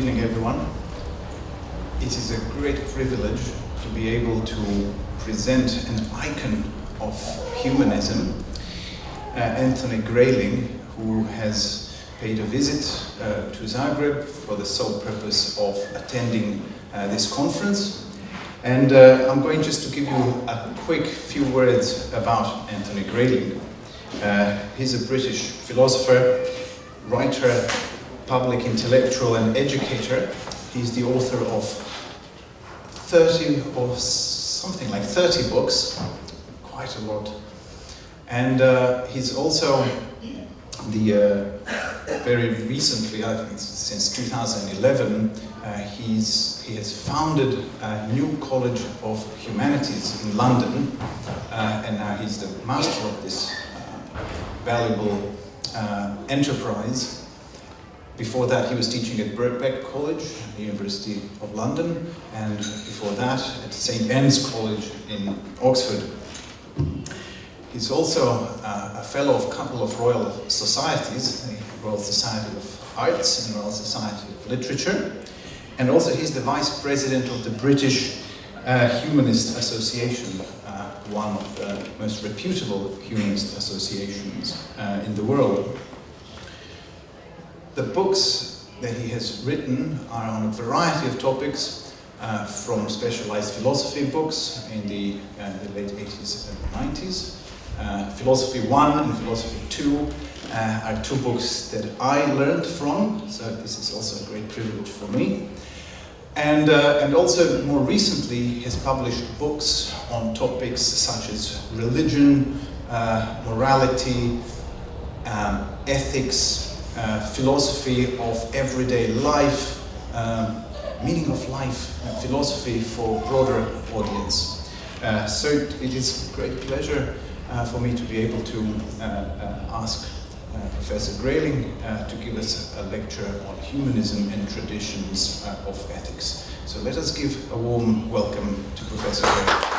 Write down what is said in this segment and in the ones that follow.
evening, everyone. It is a great privilege to be able to present an icon of humanism, Anthony Grayling, who has paid a visit to Zagreb for the sole purpose of attending this conference. And I'm going just to give you a quick few words about Anthony Grayling. He's a British philosopher, writer, public intellectual and educator. He's the author of 30 or something like 30 books, quite a lot. And he's also the very recently, I think since 2011, he has founded a new College of Humanities in London, and now he's the master of this valuable enterprise. Before that, he was teaching at Birkbeck College, the University of London, and before that at St. Anne's College in Oxford. He's also a fellow of a couple of Royal Societies, the Royal Society of Arts and Royal Society of Literature, and also he's the Vice President of the British Humanist Association, one of the most reputable humanist associations in the world. The books that he has written are on a variety of topics, from specialized philosophy books in the late 80s and 90s. Philosophy 1 and Philosophy 2 are two books that I learned from, so this is also a great privilege for me. And also more recently he has published books on topics such as religion, morality, ethics, philosophy of everyday life, meaning of life, philosophy for broader audience. So it is a great pleasure for me to be able to ask Professor Grayling to give us a lecture on humanism and traditions of ethics. So let us give a warm welcome to Professor Grayling.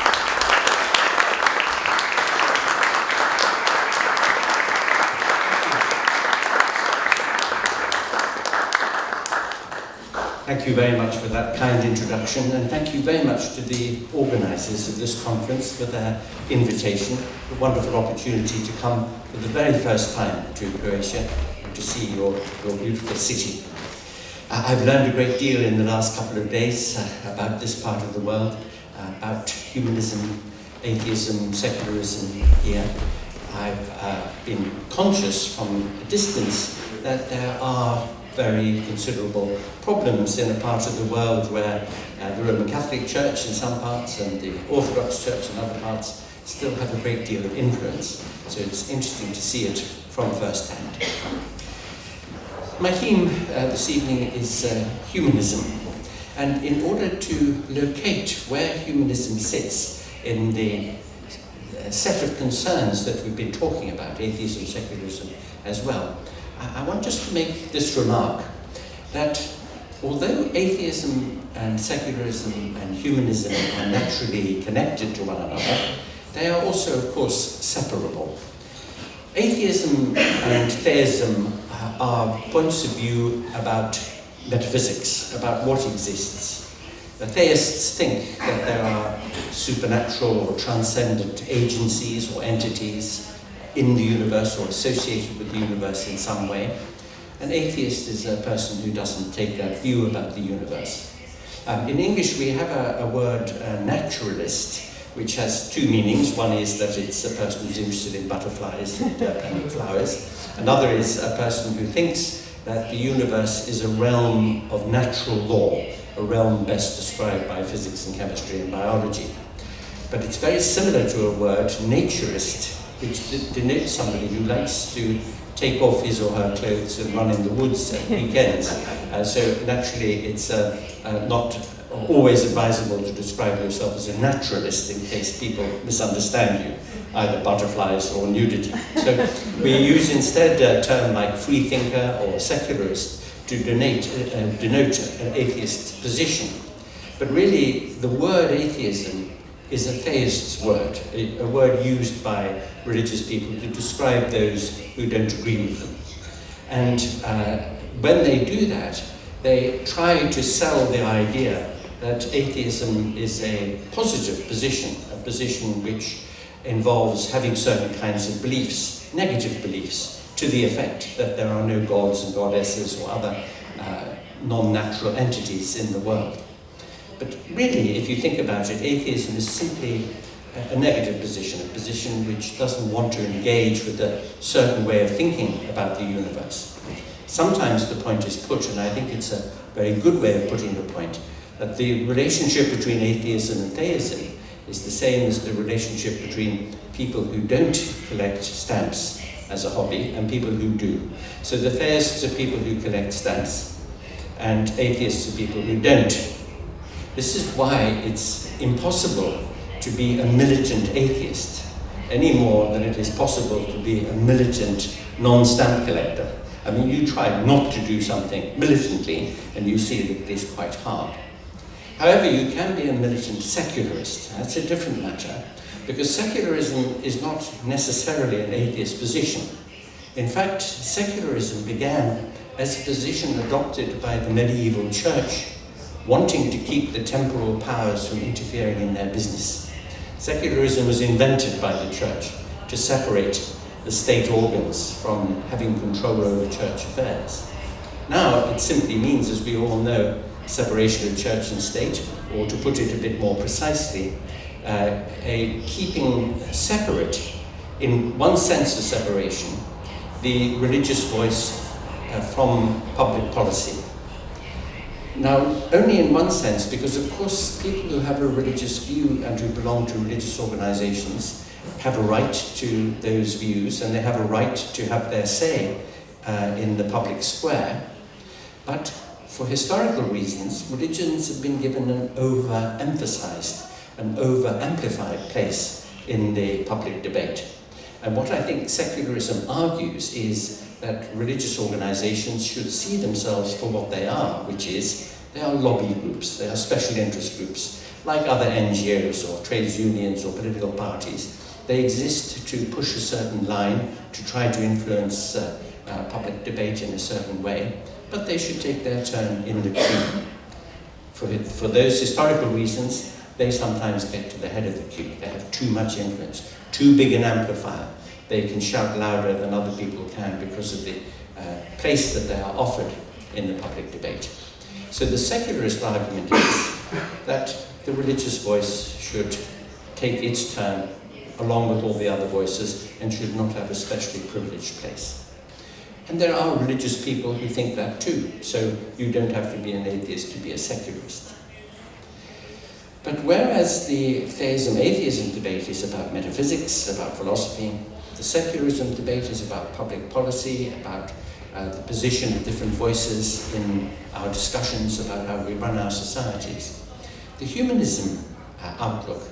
Thank you very much for that kind introduction, and thank you very much to the organisers of this conference for their invitation. A wonderful opportunity to come for the very first time to Croatia and to see your beautiful city. I've learned a great deal in the last couple of days about this part of the world, about humanism, atheism, secularism here. I've been conscious from a distance that there are very considerable problems in a part of the world where the Roman Catholic Church in some parts and the Orthodox Church in other parts still have a great deal of influence. So it's interesting to see it from first hand. My theme this evening is humanism. And in order to locate where humanism sits in the set of concerns that we've been talking about, atheism, secularism as well, I want just to make this remark that although atheism and secularism and humanism are naturally connected to one another, they are also, of course, separable. Atheism and theism are points of view about metaphysics, about what exists. The theists think that there are supernatural or transcendent agencies or entities in the universe or associated with the universe in some way. An atheist is a person who doesn't take that view about the universe. In English we have a word, naturalist, which has two meanings. One is that it's a person who's interested in butterflies and flowers. Another is a person who thinks that the universe is a realm of natural law, a realm best described by physics and chemistry and biology. But it's very similar to a word, naturist, which denotes somebody who likes to take off his or her clothes and run in the woods at weekends. So naturally it's not always advisable to describe yourself as a naturalist in case people misunderstand you, either butterflies or nudity. So we use instead a term like freethinker or secularist to denote an atheist position. But really the word atheism is a theist's word, a word used by religious people to describe those who don't agree with them. And when they do that, they try to sell the idea that atheism is a positive position, a position which involves having certain kinds of beliefs, negative beliefs, to the effect that there are no gods and goddesses or other non-natural entities in the world. But really, if you think about it, atheism is simply a negative position, a position which doesn't want to engage with a certain way of thinking about the universe. Sometimes the point is put, and I think it's a very good way of putting the point, that the relationship between atheism and theism is the same as the relationship between people who don't collect stamps as a hobby and people who do. So the theists are people who collect stamps, and atheists are people who don't. This is why it's impossible to be a militant atheist any more than it is possible to be a militant non-stamp collector. I mean, you try not to do something militantly and you see that it is quite hard. However, you can be a militant secularist. That's a different matter, because secularism is not necessarily an atheist position. In fact, secularism began as a position adopted by the medieval church, wanting to keep the temporal powers from interfering in their business. Secularism was invented by the church to separate the state organs from having control over church affairs. Now it simply means, as we all know, separation of church and state, or to put it a bit more precisely, a keeping separate, in one sense of separation, the religious voice from public policy. Now, only in one sense, because of course people who have a religious view and who belong to religious organizations have a right to those views, and they have a right to have their say in the public square. But for historical reasons, religions have been given an over-emphasized, an over-amplified place in the public debate. And what I think secularism argues is that religious organizations should see themselves for what they are, which is, they are lobby groups, they are special interest groups, like other NGOs or trades unions or political parties. They exist to push a certain line, to try to influence public debate in a certain way, but they should take their turn in the queue. For those historical reasons, they sometimes get to the head of the queue. They have too much influence, too big an amplifier. They can shout louder than other people can because of the place that they are offered in the public debate. So the secularist argument is that the religious voice should take its turn along with all the other voices and should not have a specially privileged place. And there are religious people who think that too, so you don't have to be an atheist to be a secularist. But whereas the theism-atheism debate is about metaphysics, about philosophy, the secularism debate is about public policy, about the position of different voices in our discussions about how we run our societies. The humanism outlook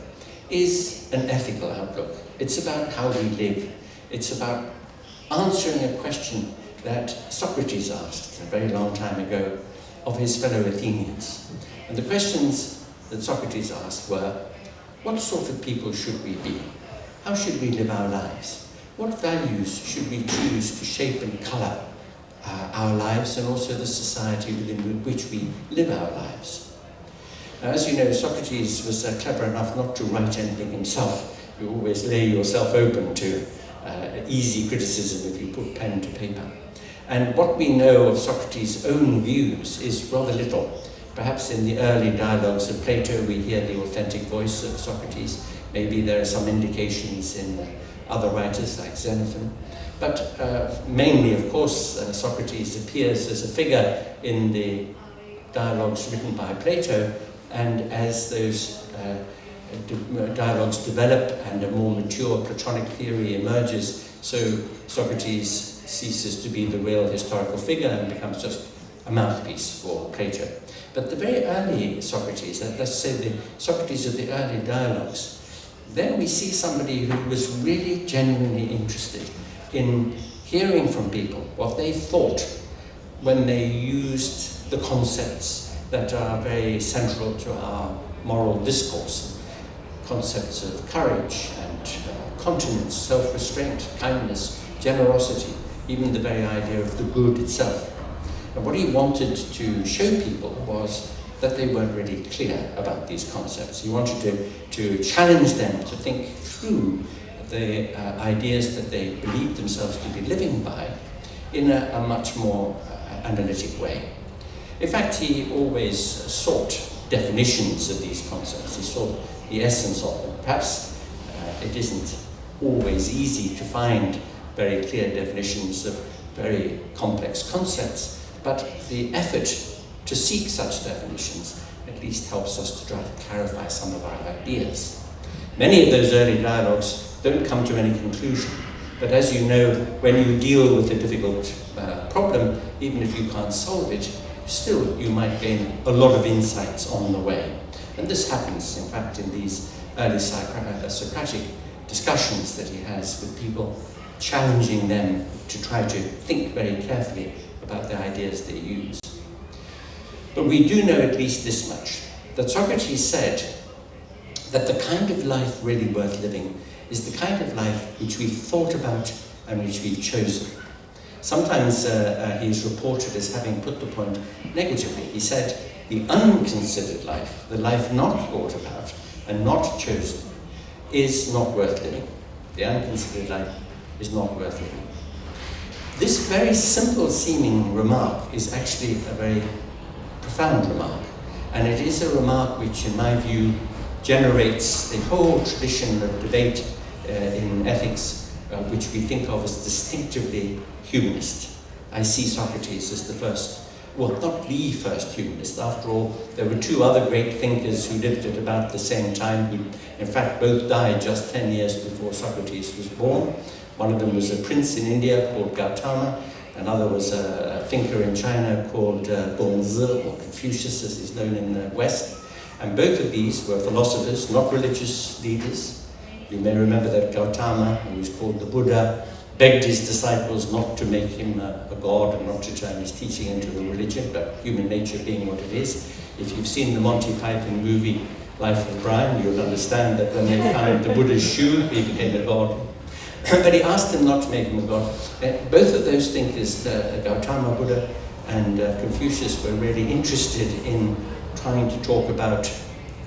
is an ethical outlook. It's about how we live. It's about answering a question that Socrates asked a very long time ago of his fellow Athenians. And the questions that Socrates asked were, what sort of people should we be? How should we live our lives? What values should we choose to shape and colour our lives and also the society within which we live our lives? Now, as you know, Socrates was clever enough not to write anything himself. You always lay yourself open to easy criticism if you put pen to paper. And what we know of Socrates' own views is rather little. Perhaps in the early dialogues of Plato we hear the authentic voice of Socrates. Maybe there are some indications in other writers like Xenophon. But mainly, of course, Socrates appears as a figure in the dialogues written by Plato, and as those dialogues develop and a more mature Platonic theory emerges, so Socrates ceases to be the real historical figure and becomes just a mouthpiece for Plato. But the very early Socrates, let's say the Socrates of the early dialogues, there we see somebody who was really genuinely interested in hearing from people what they thought when they used the concepts that are very central to our moral discourse. Concepts of courage and continence, self-restraint, kindness, generosity, even the very idea of the good itself. And what he wanted to show people was that they weren't really clear about these concepts. He wanted to challenge them to think through the ideas that they believed themselves to be living by in a much more analytic way. In fact, he always sought definitions of these concepts. He sought the essence of them. Perhaps it isn't always easy to find very clear definitions of very complex concepts, but the effort to seek such definitions at least helps us to try to clarify some of our ideas. Many of those early dialogues don't come to any conclusion, but as you know, when you deal with a difficult problem, even if you can't solve it, still you might gain a lot of insights on the way. And this happens, in fact, in these early Socratic discussions that he has with people, challenging them to try to think very carefully about the ideas they use. But we do know at least this much, that Socrates said that the kind of life really worth living is the kind of life which we've thought about and which we've chosen. Sometimes he is reported as having put the point negatively. He said, the unconsidered life, the life not thought about and not chosen, is not worth living. The unconsidered life is not worth living. This very simple seeming remark is actually a very profound remark, and it is a remark which, in my view, generates the whole tradition of debate in ethics, which we think of as distinctively humanist. I see Socrates as the first, well, not the first humanist. After all, there were two other great thinkers who lived at about the same time, who in fact both died just 10 years before Socrates was born. One of them was a prince in India called Gautama. Another was a thinker in China called Bonzi, or Confucius as he's known in the West. And both of these were philosophers, not religious leaders. You may remember that Gautama, who was called the Buddha, begged his disciples not to make him a god and not to turn his teaching into a religion, but human nature being what it is. If you've seen the Monty Python movie Life of Brian, you'll understand that when they found the Buddha's shoe, he became a god. But he asked them not to make him a god. Both of those thinkers, Gautama Buddha and Confucius, were really interested in trying to talk about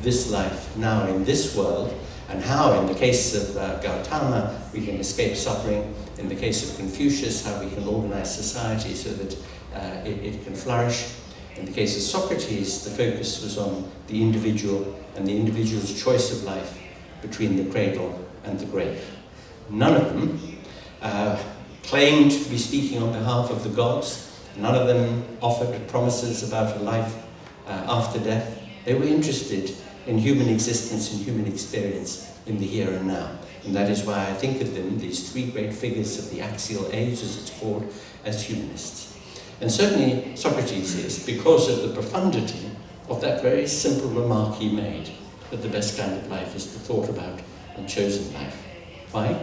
this life now in this world, and how, in the case of Gautama, we can escape suffering. In the case of Confucius, how we can organize society so that it can flourish. In the case of Socrates, the focus was on the individual and the individual's choice of life between the cradle and the grave. None of them claimed to be speaking on behalf of the gods. None of them offered promises about a life after death. They were interested in human existence and human experience in the here and now. And that is why I think of them, these three great figures of the axial age, as it's called, as humanists. And certainly Socrates is, because of the profundity of that very simple remark he made, that the best kind of life is the thought about and chosen life. Why?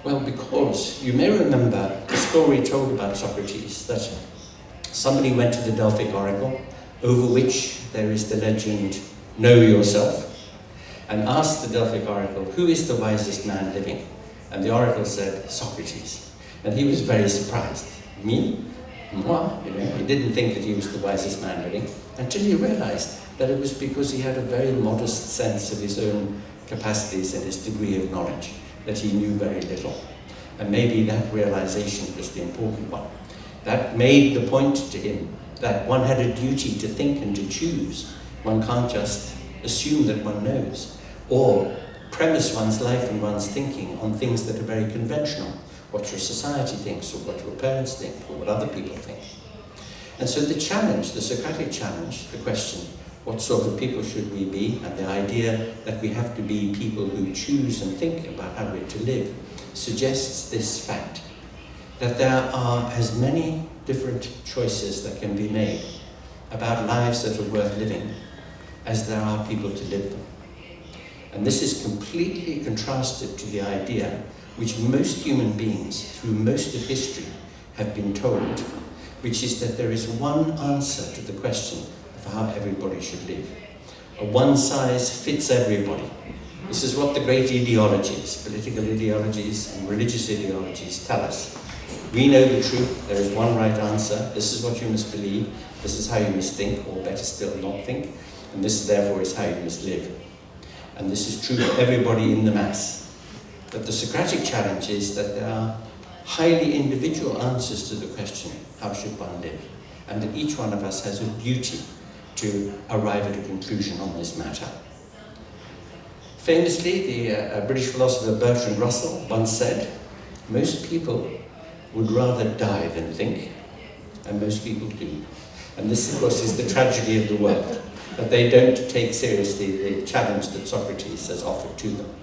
Well, because you may remember the story told about Socrates, that somebody went to the Delphic oracle, over which there is the legend, know yourself, and asked the Delphic oracle, who is the wisest man living? And the oracle said, Socrates. And he was very surprised. Me? Moi? You know, he didn't think that he was the wisest man living, until he realized that it was because he had a very modest sense of his own capacities and his degree of knowledge, that he knew very little. And maybe that realization was the important one. That made the point to him that one had a duty to think and to choose. One can't just assume that one knows, or premise one's life and one's thinking on things that are very conventional, what your society thinks, or what your parents think, or what other people think. And so the challenge, the Socratic challenge, the question, what sort of people should we be, and the idea that we have to be people who choose and think about how we're to live, suggests this fact, that there are as many different choices that can be made about lives that are worth living as there are people to live them. And this is completely contrasted to the idea which most human beings, through most of history, have been told, which is that there is one answer to the question of how everybody should live. A one size fits everybody. This is what the great ideologies, political ideologies and religious ideologies tell us. We know the truth, there is one right answer, this is what you must believe, this is how you must think, or better still, not think, and this therefore is how you must live. And this is true for everybody in the mass. But the Socratic challenge is that there are highly individual answers to the question, how should one live? And that each one of us has a duty to arrive at a conclusion on this matter. Famously, the British philosopher Bertrand Russell once said, most people would rather die than think, and most people do. And this, of course, is the tragedy of the world, that they don't take seriously the challenge that Socrates has offered to them.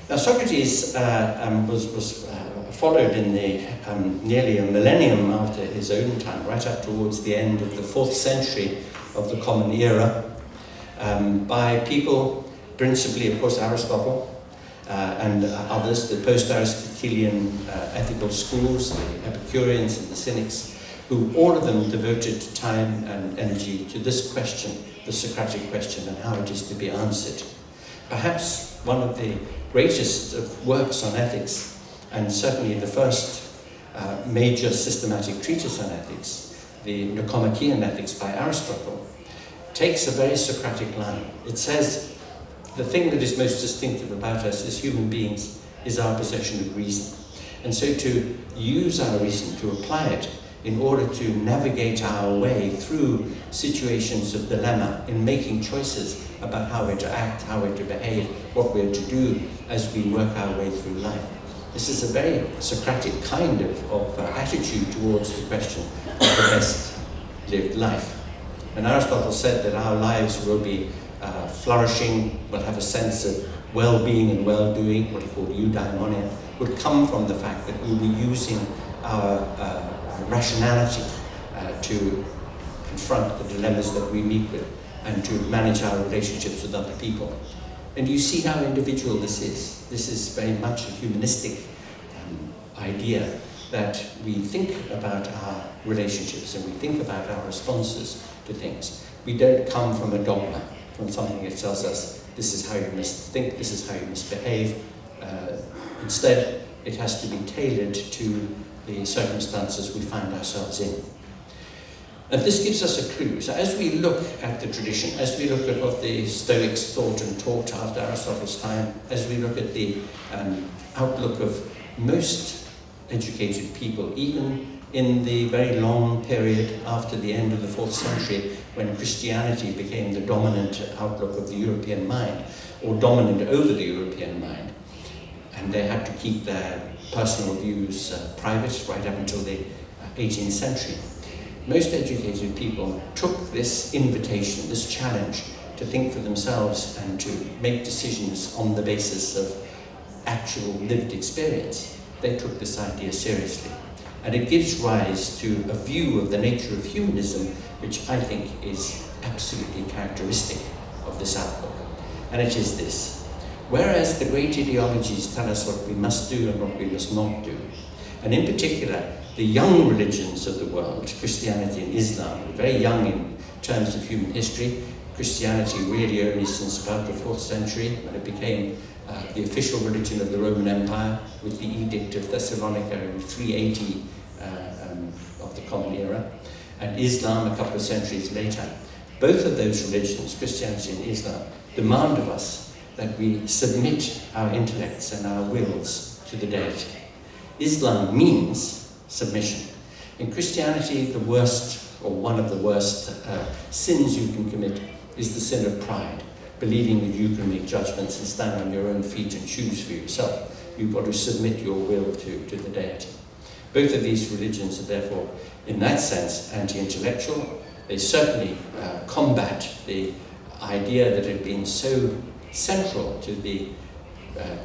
Now, Socrates was followed in the nearly a millennium after his own time, right up towards the end of the 4th century of the Common Era, by people, principally, of course, Aristotle, and others, the post-Aristotelian ethical schools, the Epicureans and the Cynics, who all of them devoted time and energy to this question, the Socratic question, and how it is to be answered. Perhaps one of the greatest of works on ethics, and certainly the first major systematic treatise on ethics, the Nicomachean Ethics by Aristotle, takes a very Socratic line. It says, the thing that is most distinctive about us as human beings is our possession of reason. And so to use our reason, to apply it in order to navigate our way through situations of dilemma in making choices about how we're to act, how we're to behave, what we're to do as we work our way through life. This is a very Socratic kind of attitude towards the question of the best lived life. And Aristotle said that our lives will be flourishing, will have a sense of well-being and well-doing, what he called eudaimonia, would come from the fact that we'll be using our rationality to confront the dilemmas that we meet with and to manage our relationships with other people. And you see how individual this is. This is very much a humanistic idea that we think about our relationships and we think about our responses to things. We don't come from a dogma, from something that tells us this is how you must think, this is how you must behave. Instead, it has to be tailored to the circumstances we find ourselves in. And this gives us a clue. So as we look at the tradition, as we look at what the Stoics thought and taught after Aristotle's time, as we look at the outlook of most educated people, even in the very long period after the end of the 4th century, when Christianity became the dominant outlook of the European mind, or dominant over the European mind, and they had to keep their personal views private right up until the 18th century. Most educated people took this invitation, this challenge, to think for themselves and to make decisions on the basis of actual lived experience. They took this idea seriously. And it gives rise to a view of the nature of humanism, which I think is absolutely characteristic of this outlook. And it is this. Whereas the great ideologies tell us what we must do and what we must not do, and in particular, the young religions of the world, Christianity and Islam, are very young in terms of human history. Christianity really only since about the 4th century, when it became the official religion of the Roman Empire, with the Edict of Thessalonica in 380 of the Common Era, and Islam a couple of centuries later. Both of those religions, Christianity and Islam, demand of us that we submit our intellects and our wills to the deity. Islam means submission. In Christianity, the worst, or one of the worst sins you can commit is the sin of pride, believing that you can make judgments and stand on your own feet and choose for yourself. You've got to submit your will to the deity. Both of these religions are therefore, in that sense, anti-intellectual. They certainly combat the idea that had been so central to the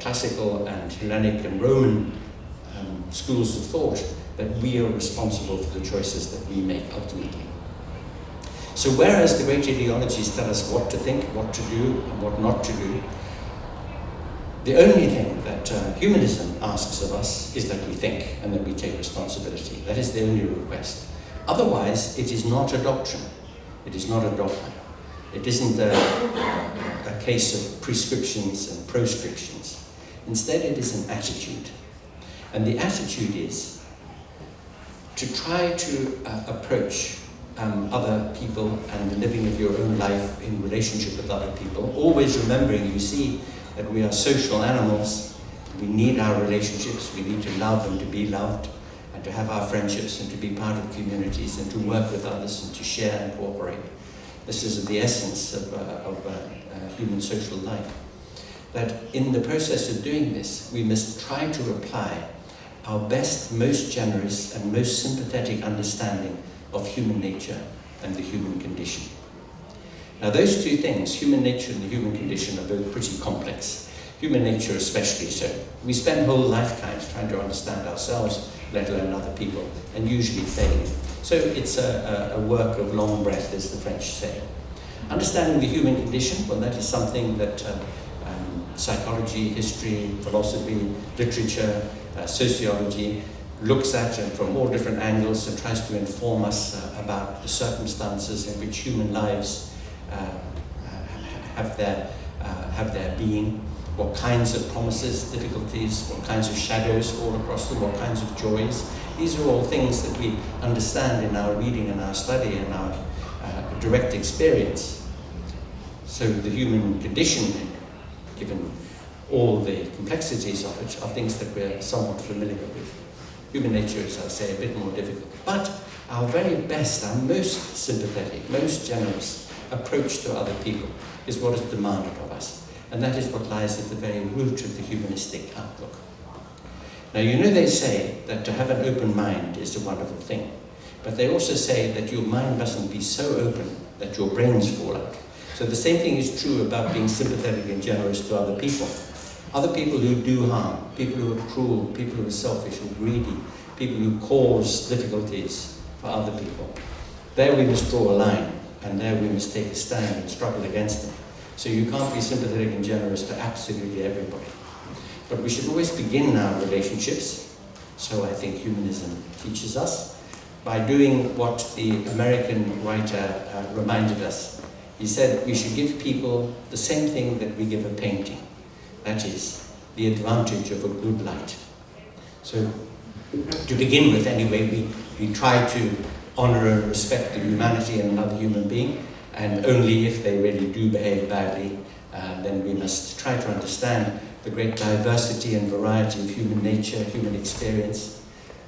classical and Hellenic and Roman schools of thought, that we are responsible for the choices that we make ultimately. So whereas the great ideologies tell us what to think, what to do, and what not to do, the only thing that humanism asks of us is that we think and that we take responsibility. That is the only request. Otherwise, it is not a doctrine. It is not a dogma. It isn't a case of prescriptions and proscriptions. Instead, it is an attitude. And the attitude is to try to approach other people and the living of your own life in relationship with other people, always remembering, you see, that we are social animals. We need our relationships. We need to love and to be loved, and to have our friendships, and to be part of communities, and to work with others, and to share and cooperate. This is the essence of human social life. That in the process of doing this, we must try to apply our best, most generous, and most sympathetic understanding of human nature and the human condition. Now those two things, human nature and the human condition, are both pretty complex. Human nature especially so. We spend whole lifetimes trying to understand ourselves, let alone other people, and usually failing. So it's a work of long breath, as the French say. Understanding the human condition, well, that is something that psychology, history, philosophy, literature, sociology looks at from all different angles and tries to inform us about the circumstances in which human lives have their being, what kinds of promises, difficulties, what kinds of shadows fall across them, what kinds of joys. These are all things that we understand in our reading and our study and our direct experience. So the human condition, given all the complexities of it, are things that we're somewhat familiar with. Human nature is, I say, a bit more difficult. But our very best, our most sympathetic, most generous approach to other people is what is demanded of us. And that is what lies at the very root of the humanistic outlook. Now, you know they say that to have an open mind is a wonderful thing. But they also say that your mind mustn't be so open that your brains fall out. So the same thing is true about being sympathetic and generous to other people. Other people who do harm, people who are cruel, people who are selfish and greedy, people who cause difficulties for other people. There we must draw a line, and there we must take a stand and struggle against them. So you can't be sympathetic and generous to absolutely everybody. But we should always begin our relationships, so I think humanism teaches us, by doing what the American writer reminded us. He said we should give people the same thing that we give a painting. That is, the advantage of a good light. So, to begin with anyway, we try to honor and respect the humanity in another human being, and only if they really do behave badly, then we must try to understand the great diversity and variety of human nature, human experience.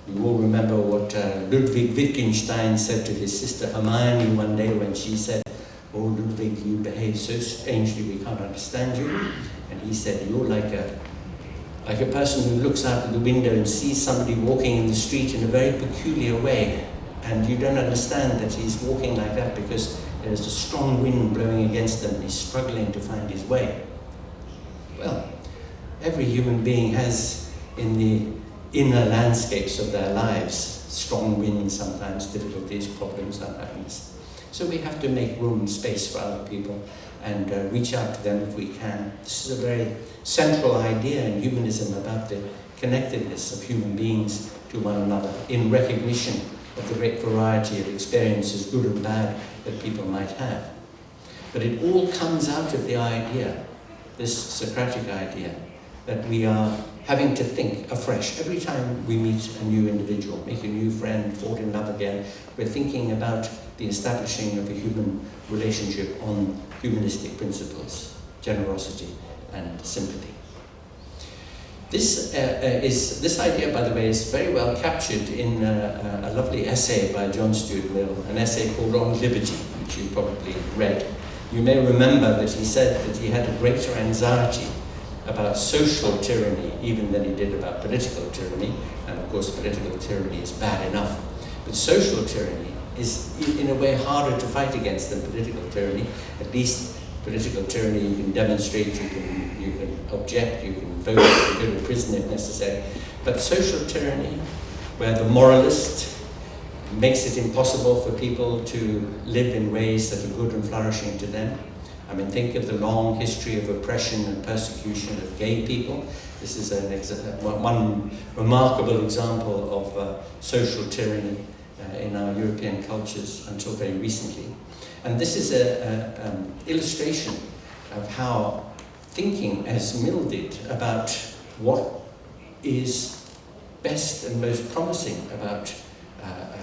We all remember what Ludwig Wittgenstein said to his sister Hermione one day when she said, "Oh, Ludwig, you behave so strangely, we can't understand you." And he said, "You're like a person who looks out of the window and sees somebody walking in the street in a very peculiar way, and you don't understand that he's walking like that because there's a strong wind blowing against him and he's struggling to find his way." Well, every human being has in the inner landscapes of their lives strong winds, sometimes difficulties, problems, unhappiness. So we have to make room, space for other people, and reach out to them if we can. This is a very central idea in humanism about the connectedness of human beings to one another in recognition of the great variety of experiences, good and bad, that people might have. But it all comes out of the idea, this Socratic idea, that we are having to think afresh. Every time we meet a new individual, make a new friend, fall in love again, we're thinking about the establishing of a human relationship on humanistic principles, generosity and sympathy. This idea, by the way, is very well captured in a lovely essay by John Stuart Mill, an essay called On Liberty, which you probably read. You may remember that he said that he had a greater anxiety about social tyranny even than he did about political tyranny, and of course political tyranny is bad enough, but social tyranny is in a way harder to fight against than political tyranny. At least political tyranny you can demonstrate, you can object, you can vote, you can go to prison if necessary. But social tyranny, where the moralist makes it impossible for people to live in ways that are good and flourishing to them. I mean, think of the long history of oppression and persecution of gay people. This is one remarkable example of social tyranny in our European cultures until very recently. And this is an illustration of how thinking, as Mill did, about what is best and most promising about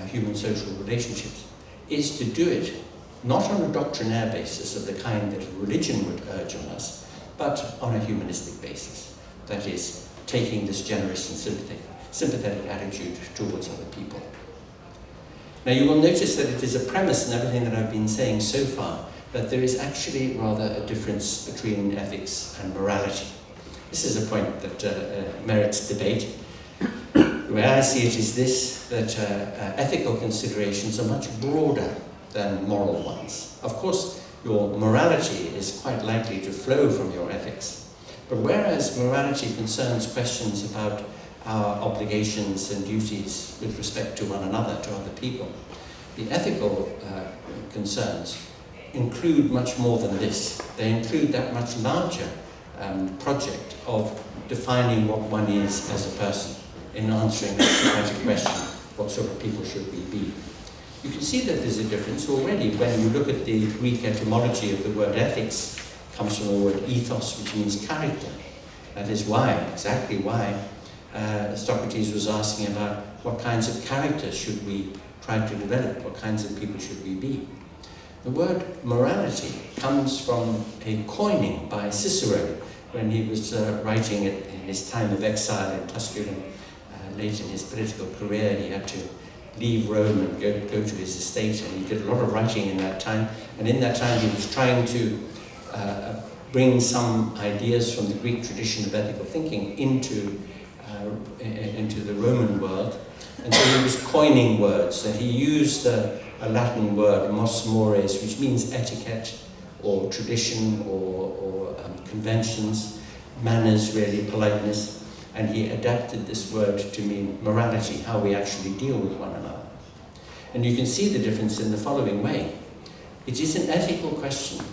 human social relationships is to do it not on a doctrinaire basis of the kind that religion would urge on us, but on a humanistic basis. That is, taking this generous and sympathetic attitude towards other people. Now you will notice that it is a premise in everything that I've been saying so far that there is actually rather a difference between ethics and morality. This is a point that merits debate. The way I see it is this, that ethical considerations are much broader than moral ones. Of course, your morality is quite likely to flow from your ethics. But whereas morality concerns questions about our obligations and duties with respect to one another, to other people, the ethical concerns include much more than this. They include that much larger project of defining what one is as a person, in answering the Socratic question, what sort of people should we be? You can see that there's a difference already when you look at the Greek etymology of the word ethics. It comes from the word ethos, which means character. That is why, exactly why, Socrates was asking about what kinds of characters should we try to develop, what kinds of people should we be. The word morality comes from a coining by Cicero when he was writing it in his time of exile in Tusculum. Late in his political career, he had to leave Rome and go to his estate, and he did a lot of writing in that time. And in that time, he was trying to bring some ideas from the Greek tradition of ethical thinking into the Roman world. And so he was coining words, and he used a Latin word, mos mores, which means etiquette, or tradition, or conventions, manners, really, politeness. And he adapted this word to mean morality, how we actually deal with one another. And you can see the difference in the following way. It is an ethical question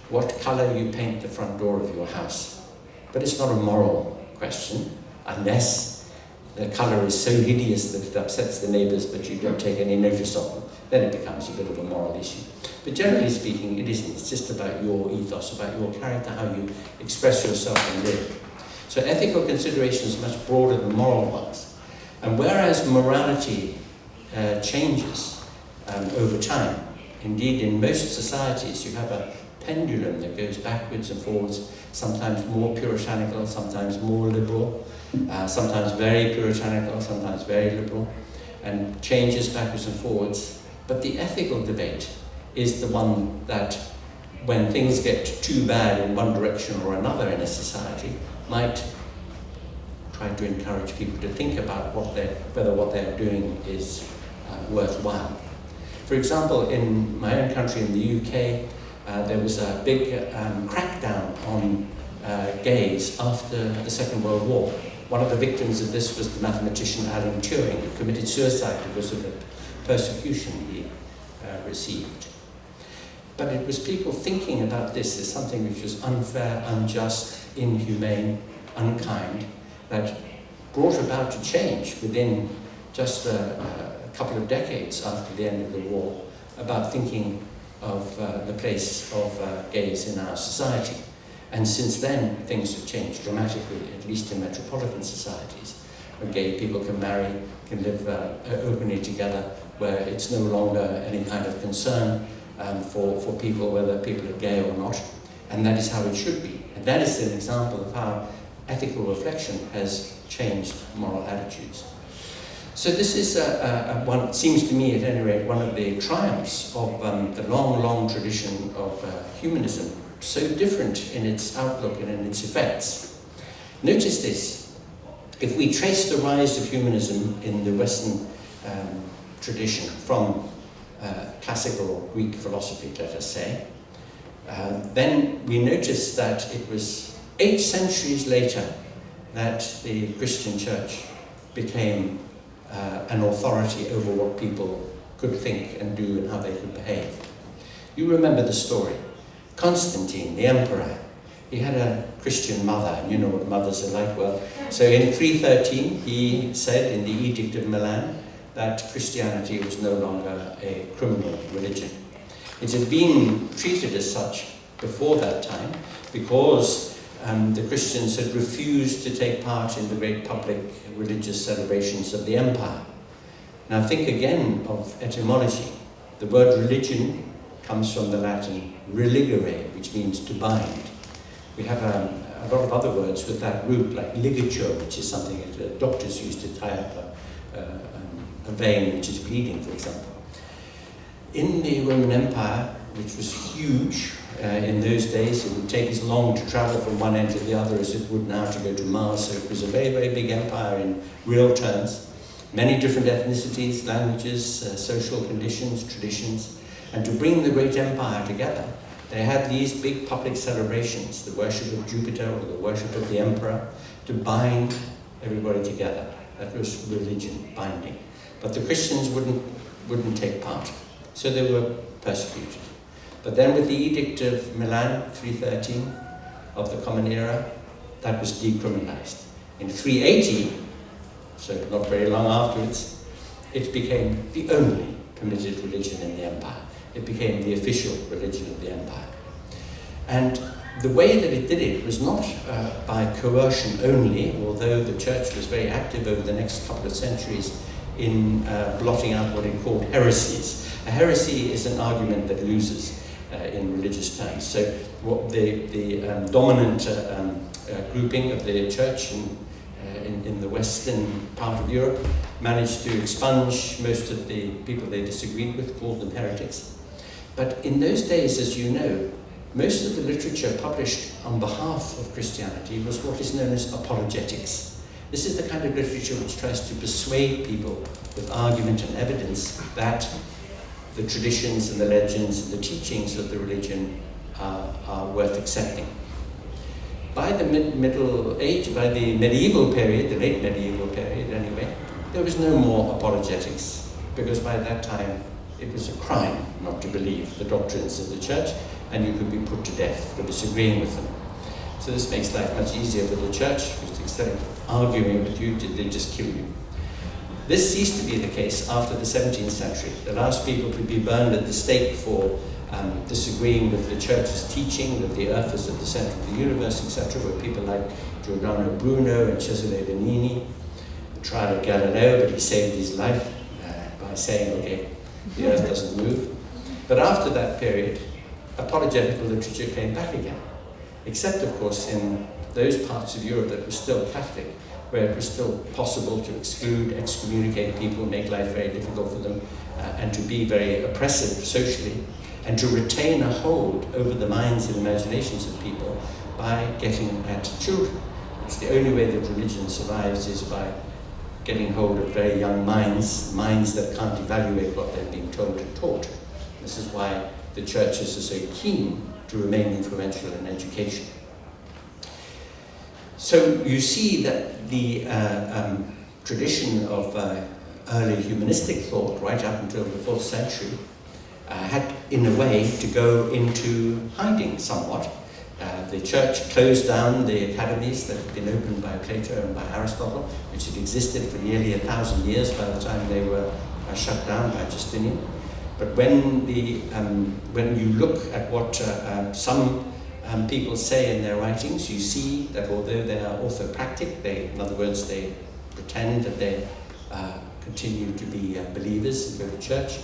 what colour you paint the front door of your house. But it's not a moral question, unless the colour is so hideous that it upsets the neighbours but you don't take any notice of them. Then it becomes a bit of a moral issue. But generally speaking, it isn't. It's just about your ethos, about your character, how you express yourself and live. So ethical considerations are much broader than moral ones. And whereas morality changes over time, indeed in most societies you have a pendulum that goes backwards and forwards, sometimes more puritanical, sometimes more liberal, sometimes very puritanical, sometimes very liberal, and changes backwards and forwards. But the ethical debate is the one that, when things get too bad in one direction or another in a society, might try to encourage people to think about whether what they're doing is worthwhile. For example, in my own country, in the UK, there was a big crackdown on gays after the Second World War. One of the victims of this was the mathematician Alan Turing, who committed suicide because of the persecution he received. But it was people thinking about this as something which was unfair, unjust, inhumane, unkind, that brought about a change within just a couple of decades after the end of the war about thinking of the place of gays in our society. And since then, things have changed dramatically, at least in metropolitan societies, where gay people can marry, can live openly together, where it's no longer any kind of concern for people, whether people are gay or not. And that is how it should be. And that is an example of how ethical reflection has changed moral attitudes. So this is, one, seems to me at any rate, one of the triumphs of the long, long tradition of humanism, so different in its outlook and in its effects. Notice this. If we trace the rise of humanism in the Western tradition from classical or Greek philosophy, let us say, then we notice that it was 8 centuries later that the Christian church became an authority over what people could think and do and how they could behave. You remember the story. Constantine, the emperor, he had a Christian mother, and you know what mothers are like. Well, so in 313 he said in the Edict of Milan that Christianity was no longer a criminal religion. It had been treated as such before that time because the Christians had refused to take part in the great public religious celebrations of the empire. Now think again of etymology. The word religion comes from the Latin religere, which means to bind. We have a lot of other words with that root, like ligature, which is something that doctors use to tie up a vein which is bleeding, for example. In the Roman Empire, which was huge in those days, it would take as long to travel from one end to the other as it would now to go to Mars, so it was a very, very big empire in real terms. Many different ethnicities, languages, social conditions, traditions, and to bring the great empire together, they had these big public celebrations, the worship of Jupiter or the worship of the emperor, to bind everybody together. That was religion, binding. But the Christians wouldn't take part, so they were persecuted. But then with the Edict of Milan, 313, of the Common Era, that was decriminalized. In 380, so not very long afterwards, it became the only permitted religion in the empire. It became the official religion of the empire. And the way that it did it was not by coercion only, although the church was very active over the next couple of centuries in blotting out what it called heresies. A heresy is an argument that loses in religious terms. So what the dominant grouping of the church in the western part of Europe managed to expunge most of the people they disagreed with, called them heretics. But in those days, as you know, most of the literature published on behalf of Christianity was what is known as apologetics. This is the kind of literature which tries to persuade people with argument and evidence that the traditions and the legends and the teachings of the religion are worth accepting. By the by the medieval period, the late medieval period anyway, there was no more apologetics, because by that time it was a crime not to believe the doctrines of the church, and you could be put to death for disagreeing with them. So this makes life much easier for the church, because instead of arguing with you, they just kill you. This ceased to be the case after the 17th century. The last people to be burned at the stake for disagreeing with the church's teaching that the earth is at the center of the universe, etc., were people like Giordano Bruno and Cesare Bernini. The trial of Galileo, but he saved his life by saying, okay, the earth doesn't move. But after that period, apologetical literature came back again, except of course in those parts of Europe that were still Catholic, where it was still possible to exclude, excommunicate people, make life very difficult for them, and to be very oppressive socially, and to retain a hold over the minds and imaginations of people by getting at children. It's the only way that religion survives is by getting hold of very young minds that can't evaluate what they're being told and taught. This is why the churches are so keen to remain influential in education. So you see that the tradition of early humanistic thought, right up until the 4th century, had in a way to go into hiding somewhat. The church closed down the academies that had been opened by Plato and by Aristotle, which had existed for nearly 1,000 years by the time they were shut down by Justinian. But when you look at what some people say in their writings, you see that although they are orthopractic, in other words, they pretend that they continue to be believers and go to church,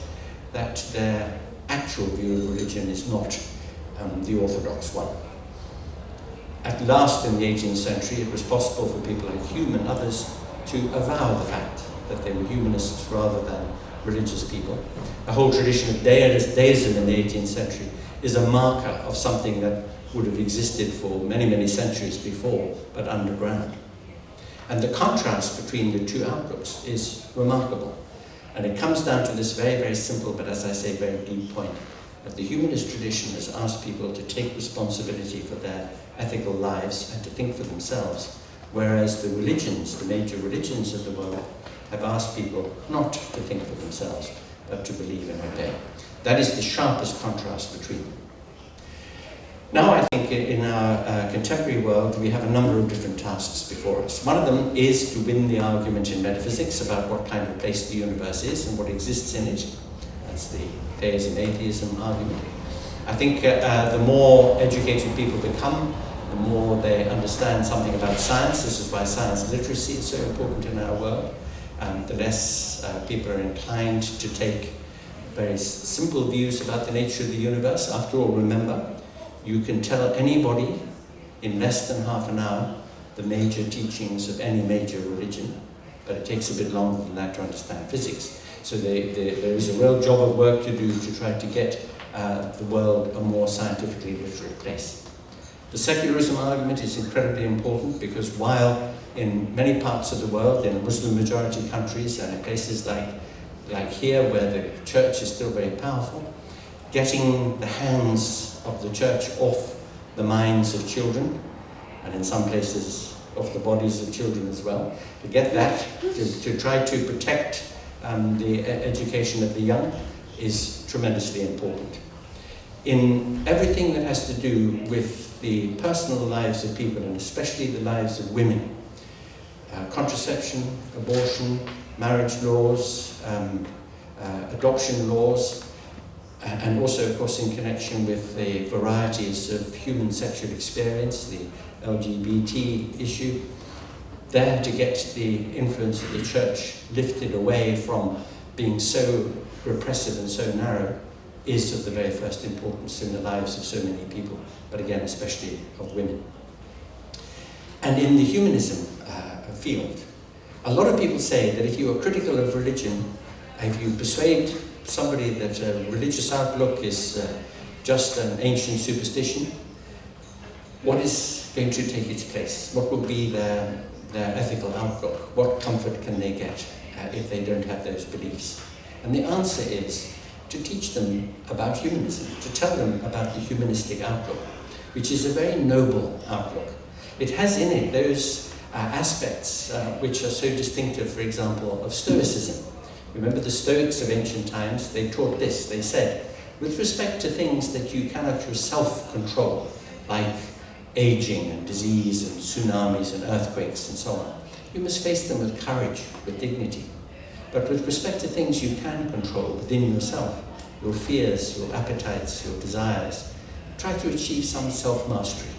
that their actual view of religion is not the orthodox one. At last, in the 18th century, it was possible for people like Hume and others to avow the fact that they were humanists rather than religious people. A whole tradition of deism in the 18th century is a marker of something that would have existed for many, many centuries before, but underground. And the contrast between the two outlooks is remarkable. And it comes down to this very, very simple, but as I say, very deep point, that the humanist tradition has asked people to take responsibility for their ethical lives and to think for themselves, whereas the religions, the major religions of the world, have asked people not to think for themselves, but to believe and obey. That is the sharpest contrast between them. Now I think in our contemporary world we have a number of different tasks before us. One of them is to win the argument in metaphysics about what kind of place the universe is and what exists in it. That's the theism-atheism argument. I think the more educated people become, the more they understand something about science. This is why science literacy is so important in our world. The less people are inclined to take very simple views about the nature of the universe. After all, remember, you can tell anybody in less than half an hour the major teachings of any major religion, but it takes a bit longer than that to understand physics. So there is a real job of work to do to try to get the world a more scientifically literate place. The secularism argument is incredibly important because while in many parts of the world, in Muslim majority countries and in places like here where the church is still very powerful, getting the hands of the church off the minds of children, and in some places off the bodies of children as well, to get that, to try to protect the education of the young is tremendously important. In everything that has to do with the personal lives of people, and especially the lives of women, contraception, abortion, marriage laws, adoption laws, and also, of course, in connection with the varieties of human sexual experience, the LGBT issue, there to get the influence of the church lifted away from being so repressive and so narrow is of the very first importance in the lives of so many people, but again, especially of women. And in the humanism field, a lot of people say that if you are critical of religion, if you persuade somebody that a religious outlook is just an ancient superstition, what is going to take its place? What will be their ethical outlook? What comfort can they get if they don't have those beliefs? And the answer is to teach them about humanism, to tell them about the humanistic outlook, which is a very noble outlook. It has in it those aspects which are so distinctive, for example, of Stoicism. Remember the Stoics of ancient times, they taught this. They said, with respect to things that you cannot yourself control, like aging and disease and tsunamis and earthquakes and so on, you must face them with courage, with dignity. But with respect to things you can control within yourself, your fears, your appetites, your desires, try to achieve some self-mastery.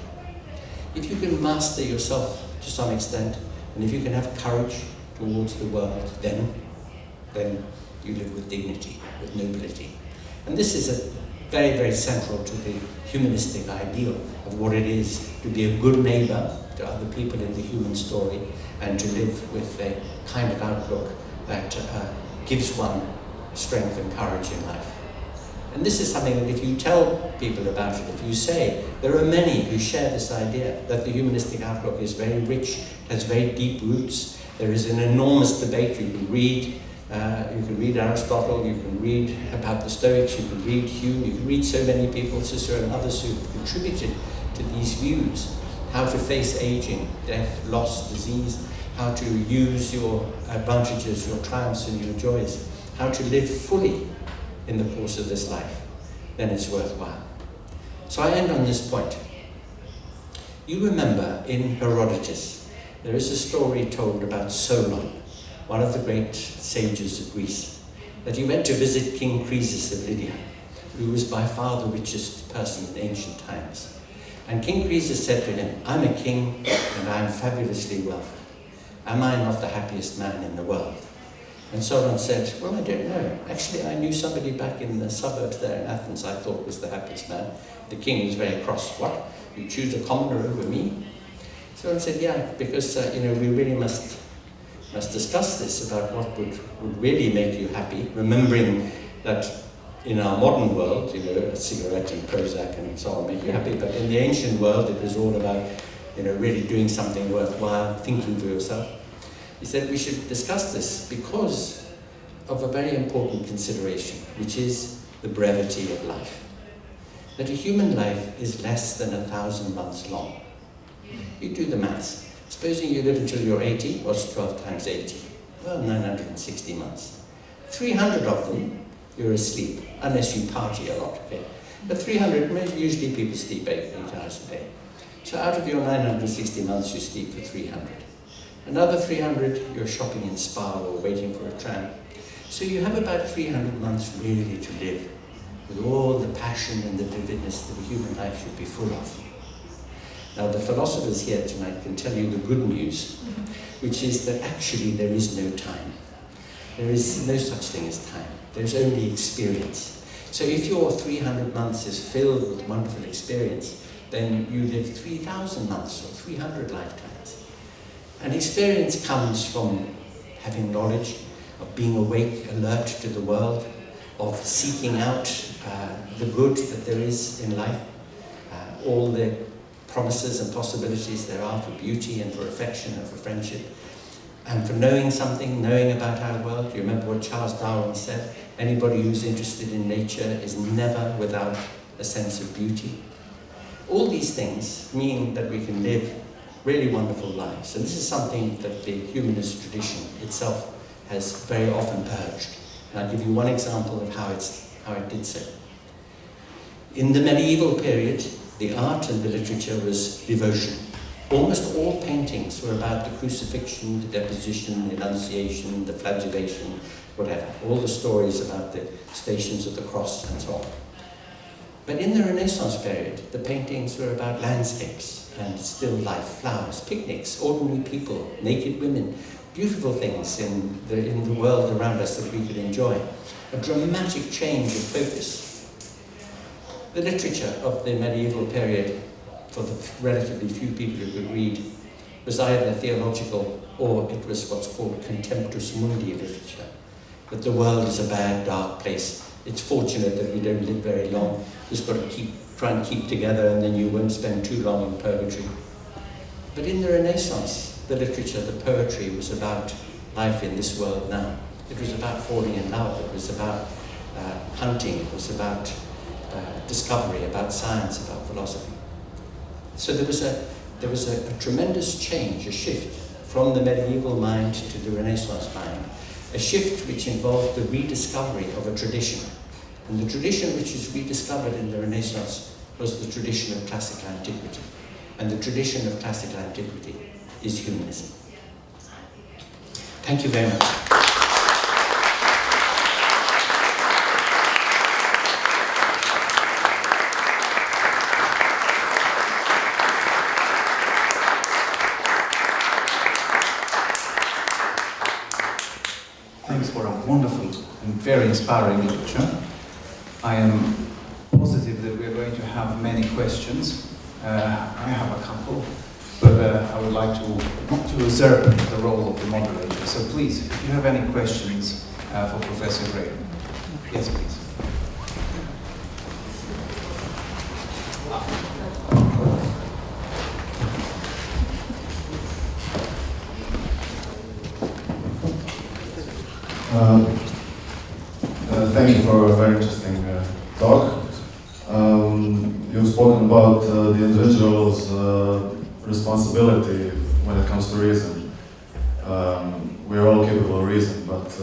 If you can master yourself to some extent, and if you can have courage towards the world, then you live with dignity, with nobility. And this is very, very central to the humanistic ideal of what it is to be a good neighbor to other people in the human story and to live with a kind of outlook that gives one strength and courage in life. And this is something that if you tell people about it, if you say, there are many who share this idea that the humanistic outlook is very rich, has very deep roots, there is an enormous debate. You can read Aristotle, you can read about the Stoics, you can read Hume, you can read so many people, Cicero and others who have contributed to these views, how to face aging, death, loss, disease, how to use your advantages, your triumphs and your joys, how to live fully in the course of this life, then it's worthwhile. So I end on this point. You remember in Herodotus, there is a story told about Solon, one of the great sages of Greece, that he went to visit King Croesus of Lydia, who was by far the richest person in ancient times. And King Croesus said to him, I'm a king and I'm fabulously wealthy. Am I not the happiest man in the world? And Solon said, well, I don't know. Actually, I knew somebody back in the suburbs there in Athens I thought was the happiest man. The king was very cross. What? You choose a commoner over me? Solon said, yeah, because we really must discuss this about what would really make you happy, remembering that in our modern world, a cigarette and Prozac and so on make you happy, but in the ancient world it was all about, really doing something worthwhile, thinking for yourself. He said we should discuss this because of a very important consideration, which is the brevity of life. That a human life is less than 1,000 months long. You do the maths. Supposing you live until you're 80, what's 12 times 80? Well, 960 months. 300 of them, you're asleep, unless you party a lot, okay? But 300, usually people sleep 8 hours a day. So out of your 960 months, you sleep for 300. Another 300, you're shopping in Spa or waiting for a tram. So you have about 300 months really to live, with all the passion and the vividness that a human life should be full of. Now, the philosophers here tonight can tell you the good news, which is that actually there is no time. There is no such thing as time. There's only experience. So if your 300 months is filled with wonderful experience, then you live 3,000 months or 300 lifetimes. And experience comes from having knowledge, of being awake, alert to the world, of seeking out the good that there is in life, all the promises and possibilities there are for beauty and for affection and for friendship, and for knowing something, knowing about our world. You remember what Charles Darwin said? Anybody who's interested in nature is never without a sense of beauty. All these things mean that we can live really wonderful lives. And this is something that the humanist tradition itself has very often urged. And I'll give you one example of how it did so. In the medieval period, the art and the literature was devotion. Almost all paintings were about the crucifixion, the deposition, the annunciation, the flagellation, whatever. All the stories about the stations of the cross and so on. But in the Renaissance period, the paintings were about landscapes and still life, flowers, picnics, ordinary people, naked women, beautiful things in the world around us that we could enjoy. A dramatic change of focus. The literature of the medieval period, for the relatively few people who could read, was either theological or it was what's called contemptus mundi literature. That the world is a bad, dark place. It's fortunate that we don't live very long. Just got to try and keep together, and then you won't spend too long in purgatory. But in the Renaissance, the literature, the poetry was about life in this world now. It was about falling in love. It was about hunting. It was about discovery, about science, about philosophy. So there was a tremendous change, a shift from the medieval mind to the Renaissance mind, a shift which involved the rediscovery of a tradition. And the tradition which is rediscovered in the Renaissance was the tradition of classical antiquity. And the tradition of classical antiquity is humanism. Thank you very much. Thanks for a wonderful and very inspiring lecture. I am positive that we are going to have many questions. I have a couple, but I would like to usurp the role of the moderator. So please, if you have any questions for Professor Grayling. Yes, please. Thank you for a very interesting talk. You've spoken about the individual's responsibility when it comes to reason. We are all capable of reason, but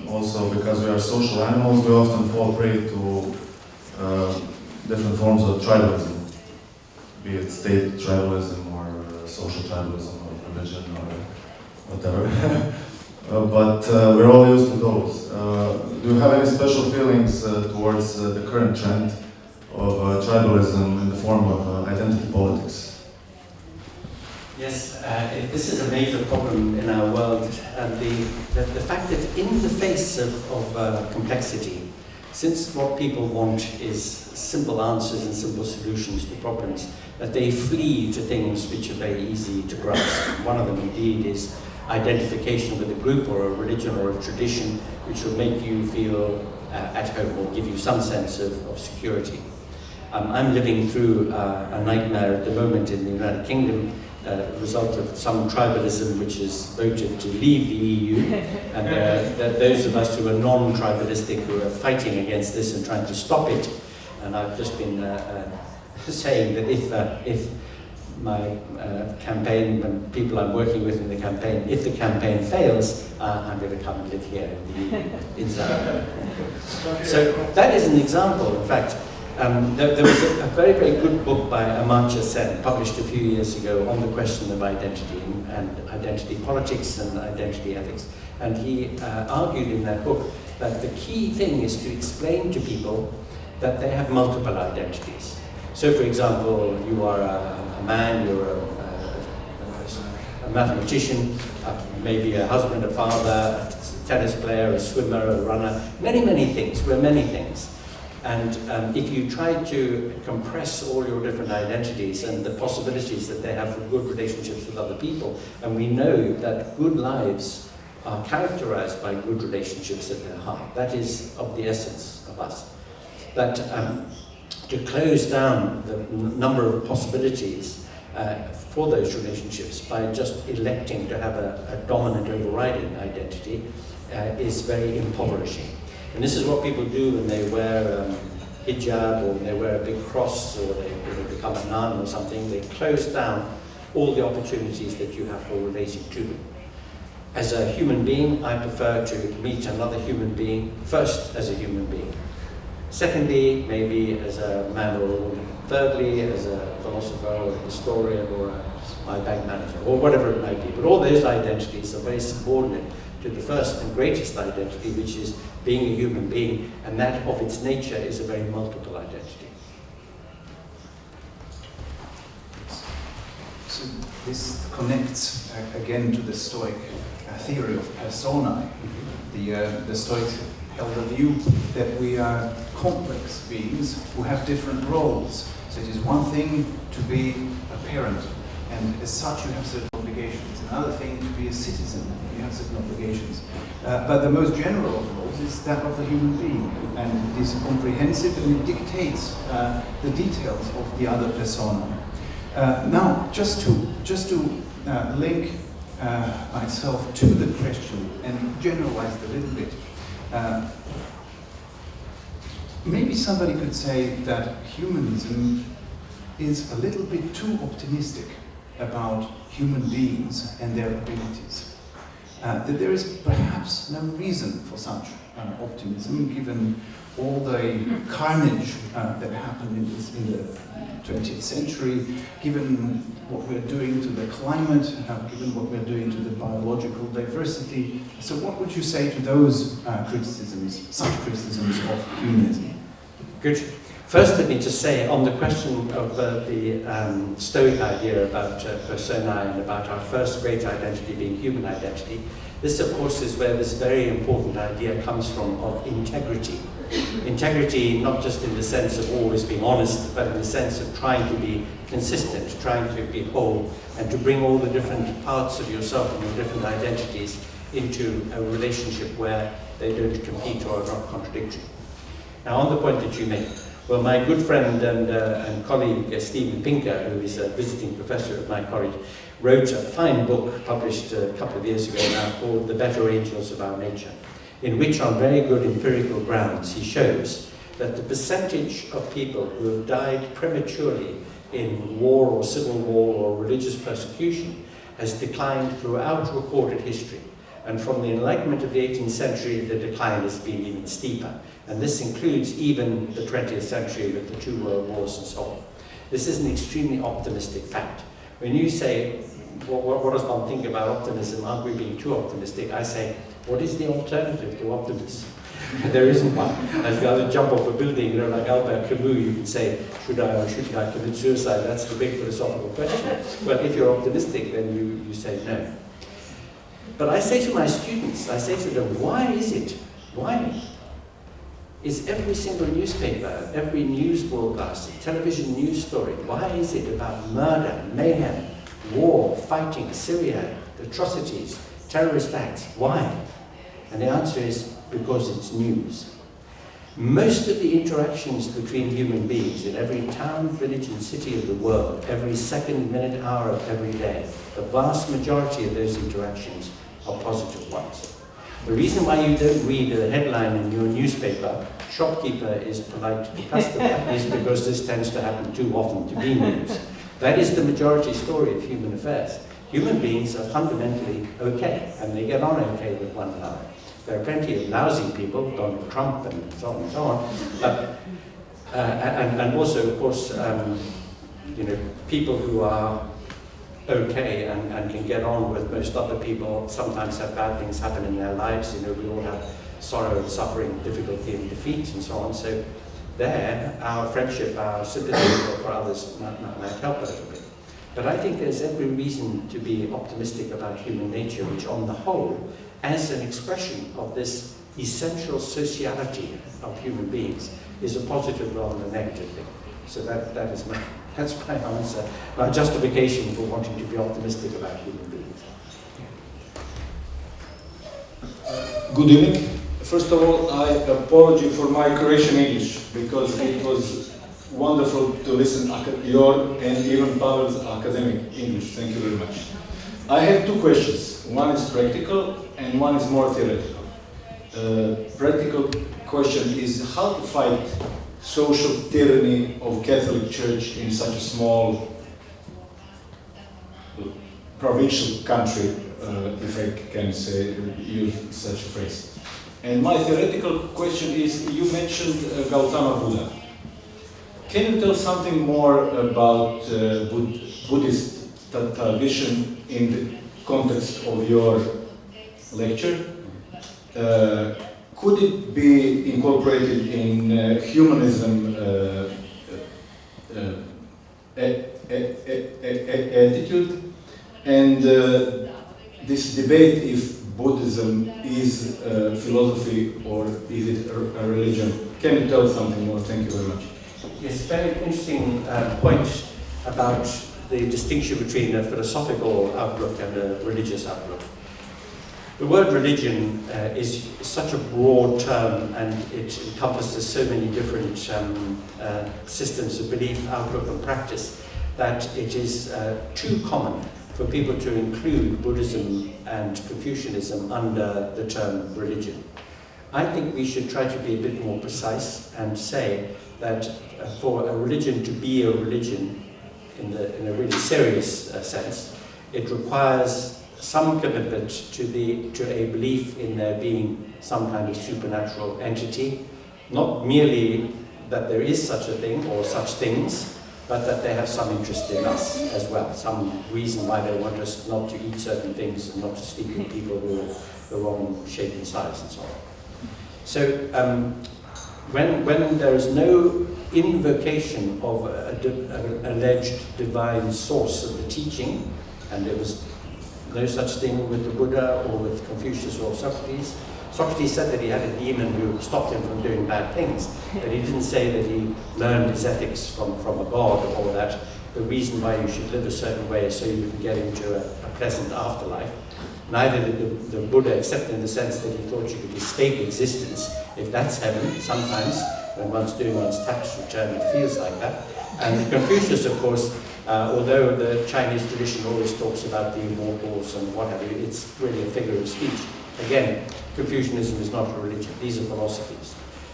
also because we are social animals, we often fall prey to different forms of tribalism, be it state tribalism or social tribalism or religion or whatever. But we're all used to those. Do you have any special feelings towards the current trend of tribalism in the form of identity politics? Yes, this is a major problem in our world. And the fact that in the face of complexity, since what people want is simple answers and simple solutions to problems, that they flee to things which are very easy to grasp. One of them indeed is identification with a group or a religion or a tradition which will make you feel at home or give you some sense of security. I'm living through a nightmare at the moment in the United Kingdom, a result of some tribalism which has voted to leave the EU, and those of us who are non-tribalistic who are fighting against this and trying to stop it. And I've just been saying that if my campaign and people I'm working with in the campaign, if the campaign fails, I'm going to come and live here in Zagreb. So that is an example. In fact, there was a very, very good book by Amartya Sen, published a few years ago, on the question of identity and identity politics and identity ethics. And he argued in that book that the key thing is to explain to people that they have multiple identities. So, for example, you are a a man, you're a mathematician, maybe a husband, a father, a tennis player, a swimmer, a runner, many, many things. We're many things. And if you try to compress all your different identities and the possibilities that they have for good relationships with other people, and we know that good lives are characterized by good relationships at their heart. That is of the essence of us. That to close down the number of possibilities for those relationships by just electing to have a dominant overriding identity is very impoverishing. And this is what people do when they wear hijab, or when they wear a big cross, or they become a nun or something. They close down all the opportunities that you have for relating to them. As a human being, I prefer to meet another human being first as a human being. Secondly, maybe as a man or a woman. Thirdly, as a philosopher or a historian or my bank manager, or whatever it might be. But all those identities are very subordinate to the first and greatest identity, which is being a human being, and that of its nature is a very multiple identity. So this connects again to the Stoic theory of personae. The Stoics held a view that we are complex beings who have different roles. So it is one thing to be a parent, and as such you have certain obligations. Another thing to be a citizen, you have certain obligations. But the most general of roles is that of the human being, and it is comprehensive and it dictates the details of the other persona. Now, just to link myself to the question and generalize it a little bit, maybe somebody could say that humanism is a little bit too optimistic about human beings and their abilities. That there is perhaps no reason for such optimism, given all the carnage that happened in the 20th century, given what we're doing to the climate, given what we're doing to the biological diversity. So what would you say to those such criticisms of humanism? Good. First, let me just say on the question of the Stoic idea about personae and about our first great identity being human identity, this of course is where this very important idea comes from, of integrity. Integrity not just in the sense of always being honest, but in the sense of trying to be consistent, trying to be whole, and to bring all the different parts of yourself and your different identities into a relationship where they don't compete or are not contradictory. Now on the point that you make, well, my good friend and colleague Stephen Pinker, who is a visiting professor at my college, wrote a fine book published a couple of years ago now called The Better Angels of Our Nature, in which on very good empirical grounds he shows that the percentage of people who have died prematurely in war or civil war or religious persecution has declined throughout recorded history. And from the Enlightenment of the 18th century, the decline has been even steeper. And this includes even the 20th century with the 2 world wars and so on. This is an extremely optimistic fact. When you say, what does one think about optimism? Aren't we being too optimistic? I say, what is the alternative to optimism? There isn't one. As you either jump off a building, like Albert Camus, you could say, should I or shouldn't I commit suicide? That's the big philosophical question. Well, if you're optimistic, then you say no. But I say to my students, I say to them, why is it? Why is every single newspaper, every news broadcast, television news story, why is it about murder, mayhem, war, fighting, Syria, atrocities, terrorist acts? Why? And the answer is because it's news. Most of the interactions between human beings in every town, village and city of the world, every second, minute, hour of every day, the vast majority of those interactions are positive ones. The reason why you don't read a headline in your newspaper, shopkeeper is polite to the customer, is because this tends to happen too often to be news. That is the majority story of human affairs. Human beings are fundamentally okay, and they get on okay with one another. There are plenty of lousy people, Donald Trump and so on and so on, but, and also, of course, people who are okay and can get on with most other people sometimes have bad things happen in their lives. We all have sorrow and suffering, difficulty and defeat and so on. So there, our friendship, our sympathy for others might help a little bit. But I think there's every reason to be optimistic about human nature, which on the whole, as an expression of this essential sociality of human beings, is a positive rather than a negative thing. So that's my answer, my justification for wanting to be optimistic about human beings. Good evening. First of all, I apologize for my Croatian English, because it was wonderful to listen your and even Pavel's academic English. Thank you very much. I have two questions. One is practical and one is more theoretical. Practical question is how to fight social tyranny of Catholic Church in such a small provincial country, if I can use such a phrase. And my theoretical question is, you mentioned Gautama Buddha. Can you tell something more about Buddhist tradition in the context of your lecture? Could it be incorporated in humanism attitude? And this debate if Buddhism is philosophy or is it a religion? Can you tell something more? Thank you very much. Yes, very interesting point about the distinction between a philosophical outlook and a religious outlook. The word religion is such a broad term, and it encompasses so many different systems of belief, outlook and practice, that it is too common for people to include Buddhism and Confucianism under the term religion. I think we should try to be a bit more precise and say that for a religion to be a religion in a really serious sense, it requires some commitment to a belief in there being some kind of supernatural entity, not merely that there is such a thing or such things, but that they have some interest in us as well, some reason why they want us not to eat certain things and not to sleep with people who are the wrong shape and size and so on. So when there is no invocation of an alleged divine source of the teaching, and there was no such thing with the Buddha or with Confucius or Socrates. Socrates said that he had a demon who stopped him from doing bad things, but he didn't say that he learned his ethics from a god, or that the reason why you should live a certain way is so you can get into a pleasant afterlife. Neither did the Buddha, except in the sense that he thought you could escape existence, if that's heaven. Sometimes, when one's doing one's tax return, it feels like that. And Confucius, of course, although the Chinese tradition always talks about the immortals and what have you, it's really a figure of speech. Again, Confucianism is not a religion, these are philosophies.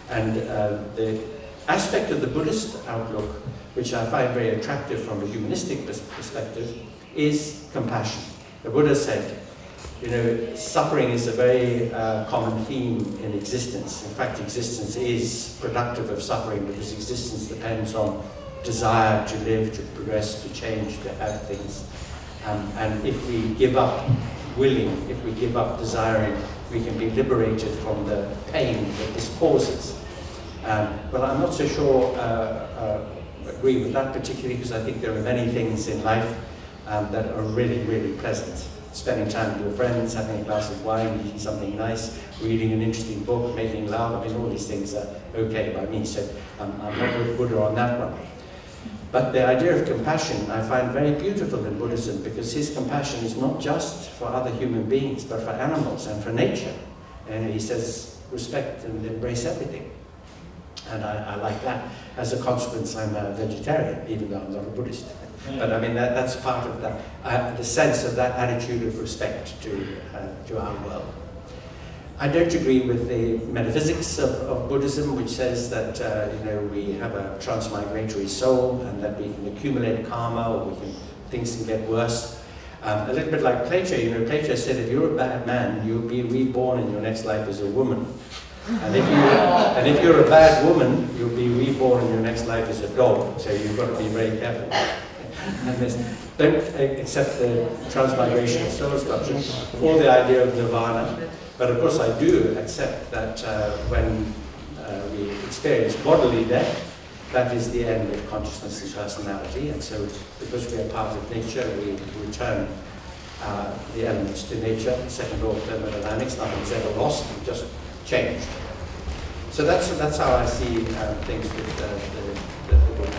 And the aspect of the Buddhist outlook, which I find very attractive from a humanistic perspective, is compassion. The Buddha said, suffering is a very common theme in existence. In fact, existence is productive of suffering because existence depends on desire to live, to progress, to change, to have things. And if we give up willing, if we give up desiring, we can be liberated from the pain that this causes. But I'm not so sure I agree with that particularly, because I think there are many things in life that are really, really pleasant. Spending time with your friends, having a glass of wine, eating something nice, reading an interesting book, making love, all these things are okay by me, so I'm not with Buddha on that one. But the idea of compassion I find very beautiful in Buddhism, because his compassion is not just for other human beings, but for animals and for nature. And he says, respect and embrace everything. And I like that. As a consequence, I'm a vegetarian, even though I'm not a Buddhist. But that's part of that, the sense of that attitude of respect to our world. I don't agree with the metaphysics of Buddhism, which says that we have a transmigratory soul and that we can accumulate karma, or things can get worse. A little bit like Plato. Plato said if you're a bad man, you'll be reborn in your next life as a woman. And if you're a bad woman, you'll be reborn in your next life as a dog. So you've got to be very careful. And don't accept the transmigration of soul structure or the idea of nirvana. But of course I do accept that when we experience bodily death, that is the end of consciousness and personality, and so because we are part of nature, we return the elements to nature. The second law of thermodynamics, nothing's ever lost, it just changed. So that's how I see things with the book.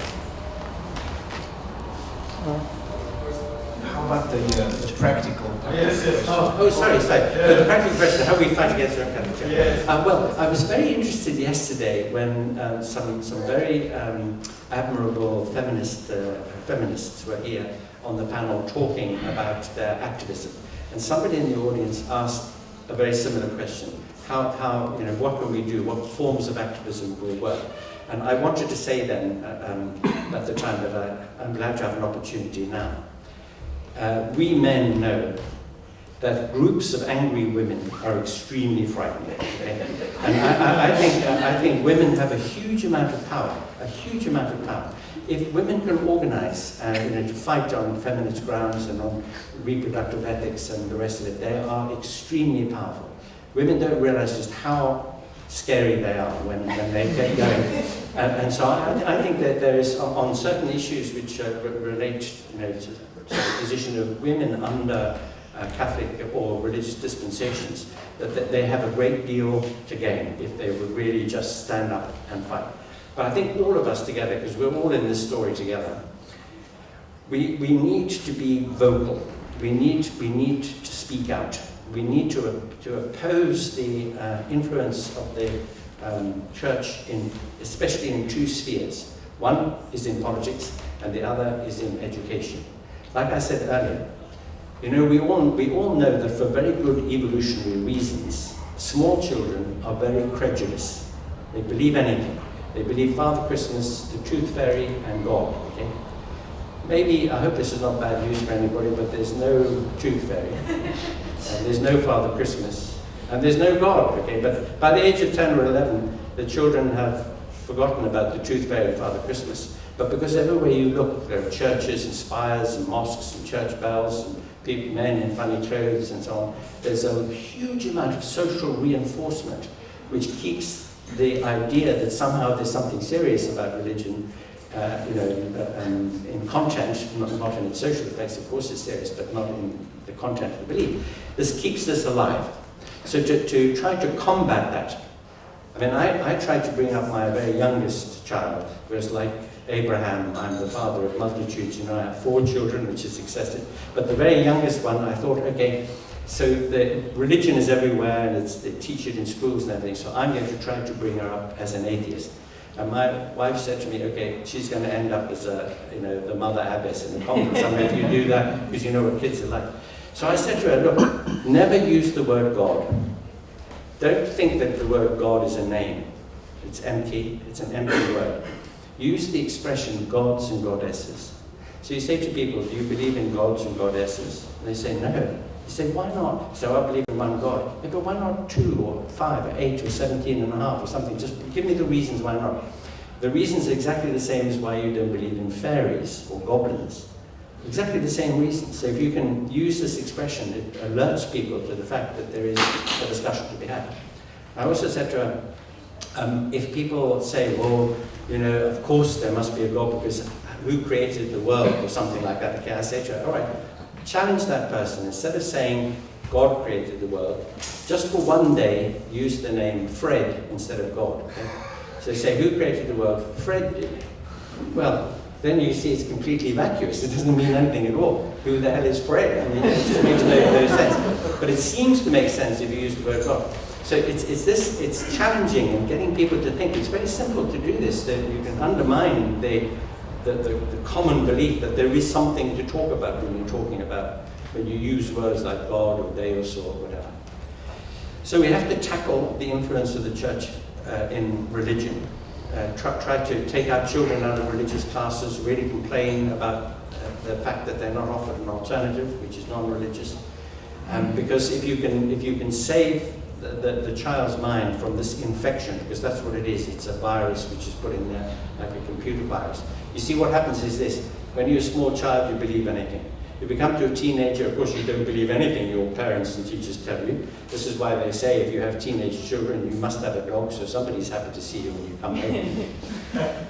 How about the practical? Yes. Oh, sorry. Yeah. The practical question, how we fight against drug culture. Yes. Well, I was very interested yesterday when some very admirable feminists were here on the panel talking about their activism. And somebody in the audience asked a very similar question. How what can we do? What forms of activism will work? And I wanted to say then, at the time, that I'm glad to have an opportunity now. We men know that groups of angry women are extremely frightening. Okay? And I think women have a huge amount of power, If women can organize to fight on feminist grounds and on reproductive ethics and the rest of it, they are extremely powerful. Women don't realize just how scary they are when they get going. And so I think that there is, on certain issues which relate to the position of women under Catholic or religious dispensations, that they have a great deal to gain if they would really just stand up and fight. But I think all of us together, because we're all in this story together, we need to be vocal. We need to speak out. We need to oppose the influence of the church, especially in two spheres. One is in politics, and the other is in education. Like I said earlier, we all know that for very good evolutionary reasons, small children are very credulous. They believe anything. They believe Father Christmas, the Tooth Fairy, and God. Okay? Maybe, I hope this is not bad news for anybody, but there's no Tooth Fairy, and there's no Father Christmas, and there's no God. Okay? But by the age of 10 or 11, the children have forgotten about the Tooth Fairy and Father Christmas. But because everywhere you look, there are churches and spires and mosques and church bells and men in funny clothes and so on, there's a huge amount of social reinforcement which keeps the idea that somehow there's something serious about religion, in content, not in its social effects, of course it's serious, but not in the content of the belief. This keeps this alive. So to try to combat that, I tried to bring up my very youngest child, whereas like Abraham, I'm the father of multitudes, I have 4 children, which is excessive. But the very youngest one, I thought, okay, so the religion is everywhere, and they teach it in schools and everything, so I'm going to try to bring her up as an atheist. And my wife said to me, okay, she's going to end up as the mother abbess in the convent somewhere if you do that, because you know what kids are like. So I said to her, look, never use the word God. Don't think that the word God is a name. It's empty, it's an empty word. Use the expression gods and goddesses. So you say to people, do you believe in gods and goddesses? And they say, no. You say, why not? So I believe in one God. Yeah, but why not 2 or 5 or 8 or 17 and a half or something? Just give me the reasons why not. The reasons are exactly the same as why you don't believe in fairies or goblins. Exactly the same reasons. So if you can use this expression, it alerts people to the fact that there is a discussion to be had. I also said to her, if people say, well, of course there must be a God because who created the world or something like that, okay, I say to her, all right, challenge that person. Instead of saying God created the world, just for one day, use the name Fred instead of God. Okay? So say, who created the world? Fred did. Well, then you see it's completely vacuous. It doesn't mean anything at all. Who the hell is Fred? It just makes no sense. But it seems to make sense if you use the word God. So it's challenging and getting people to think. It's very simple to do this. That you can undermine the common belief that there is something to talk about when you use words like God or Deus or whatever. So we have to tackle the influence of the church in religion. Try to take our children out of religious classes, really complain about the fact that they're not offered an alternative, which is non-religious. Because if you can save the child's mind from this infection, because that's what it is, it's a virus which is put in there like a computer virus. You see, what happens is this: when you're a small child, you believe anything. You become to a teenager, of course you don't believe anything your parents and teachers tell you. This is why they say if you have teenage children, you must have a dog, so somebody's happy to see you when you come home.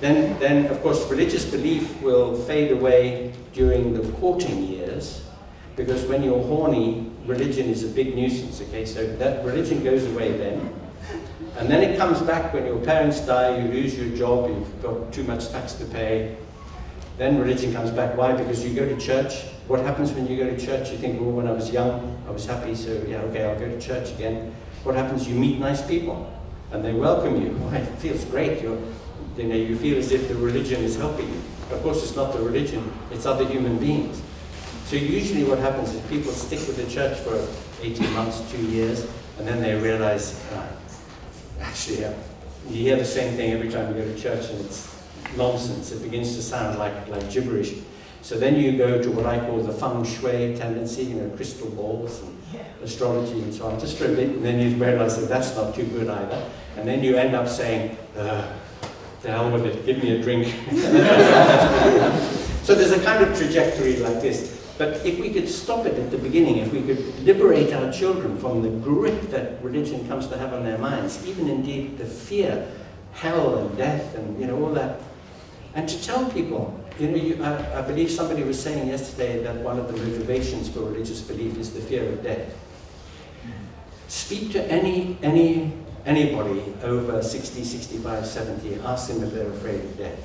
then of course religious belief will fade away during the courting years, because when you're horny, religion is a big nuisance, okay? So that religion goes away then. And then it comes back when your parents die, you lose your job, you've got too much tax to pay. Then religion comes back. Why? Because you go to church. What happens when you go to church? You think, well, when I was young, I was happy, so yeah, okay, I'll go to church again. What happens? You meet nice people, and they welcome you. Well, it feels great. You feel as if the religion is helping you. Of course, it's not the religion, it's other human beings. So usually what happens is people stick with the church for 18 months, 2 years, and then they realize, actually, you hear the same thing every time you go to church, and it's nonsense. It begins to sound like gibberish. So then you go to what I call the feng shui tendency, crystal balls and astrology and so on, just for a bit, and then you realize that that's not too good either. And then you end up saying, the hell with it, give me a drink. So there's a kind of trajectory like this. But if we could stop it at the beginning, if we could liberate our children from the grip that religion comes to have on their minds, even indeed the fear, hell and death and all that, and to tell people, I believe somebody was saying yesterday that one of the motivations for religious belief is the fear of death. Speak to anybody over 60, 65, 70, ask them if they're afraid of death.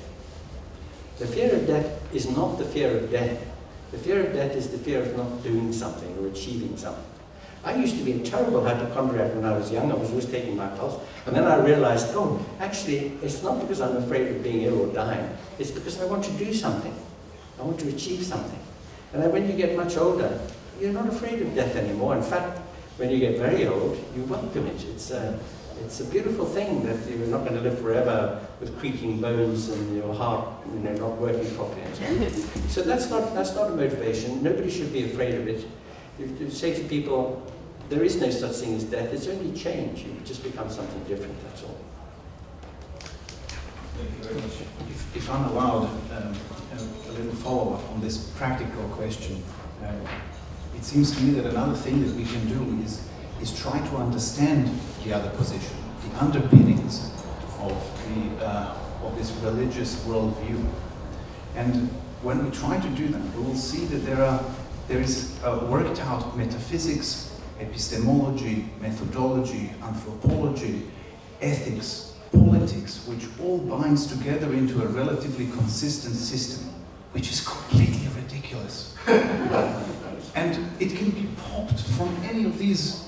The fear of death is not the fear of death. The fear of death is the fear of not doing something or achieving something. I used to be a terrible hypochondriac when I was young. I was always taking my pulse. And then I realized, actually, it's not because I'm afraid of being ill or dying. It's because I want to do something. I want to achieve something. And then when you get much older, you're not afraid of death anymore. In fact, when you get very old, you welcome it. It's a beautiful thing that you're not going to live forever with creaking bones and your heart not working properly. So that's not a motivation. Nobody should be afraid of it. You say to people, there is no such thing as death. It's only change. You just become something different, that's all. Thank you very much. If I'm allowed a little follow-up on this practical question, it seems to me that another thing that we can do is try to understand the other position, the underpinnings of this religious worldview. And when we try to do that, we will see that there is worked out metaphysics, epistemology, methodology, anthropology, ethics, politics, which all binds together into a relatively consistent system, which is completely ridiculous. And it can be popped from any of these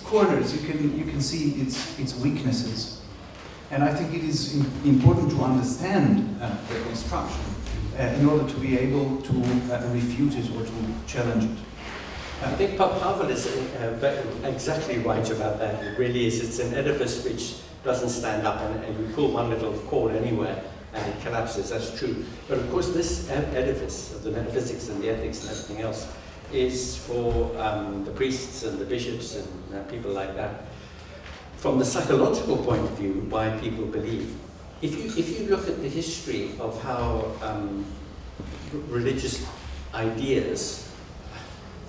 corners. You can see its weaknesses. And I think it is important to understand the construction in order to be able to refute it or to challenge it. I think Pavel is exactly right about that. It really is. It's an edifice which doesn't stand up, and you pull one little cord anywhere and it collapses. That's true. But of course, this edifice of the metaphysics and the ethics and everything else is for the priests and the bishops and people like that. From the psychological point of view, why people believe. If you look at the history of how religious ideas,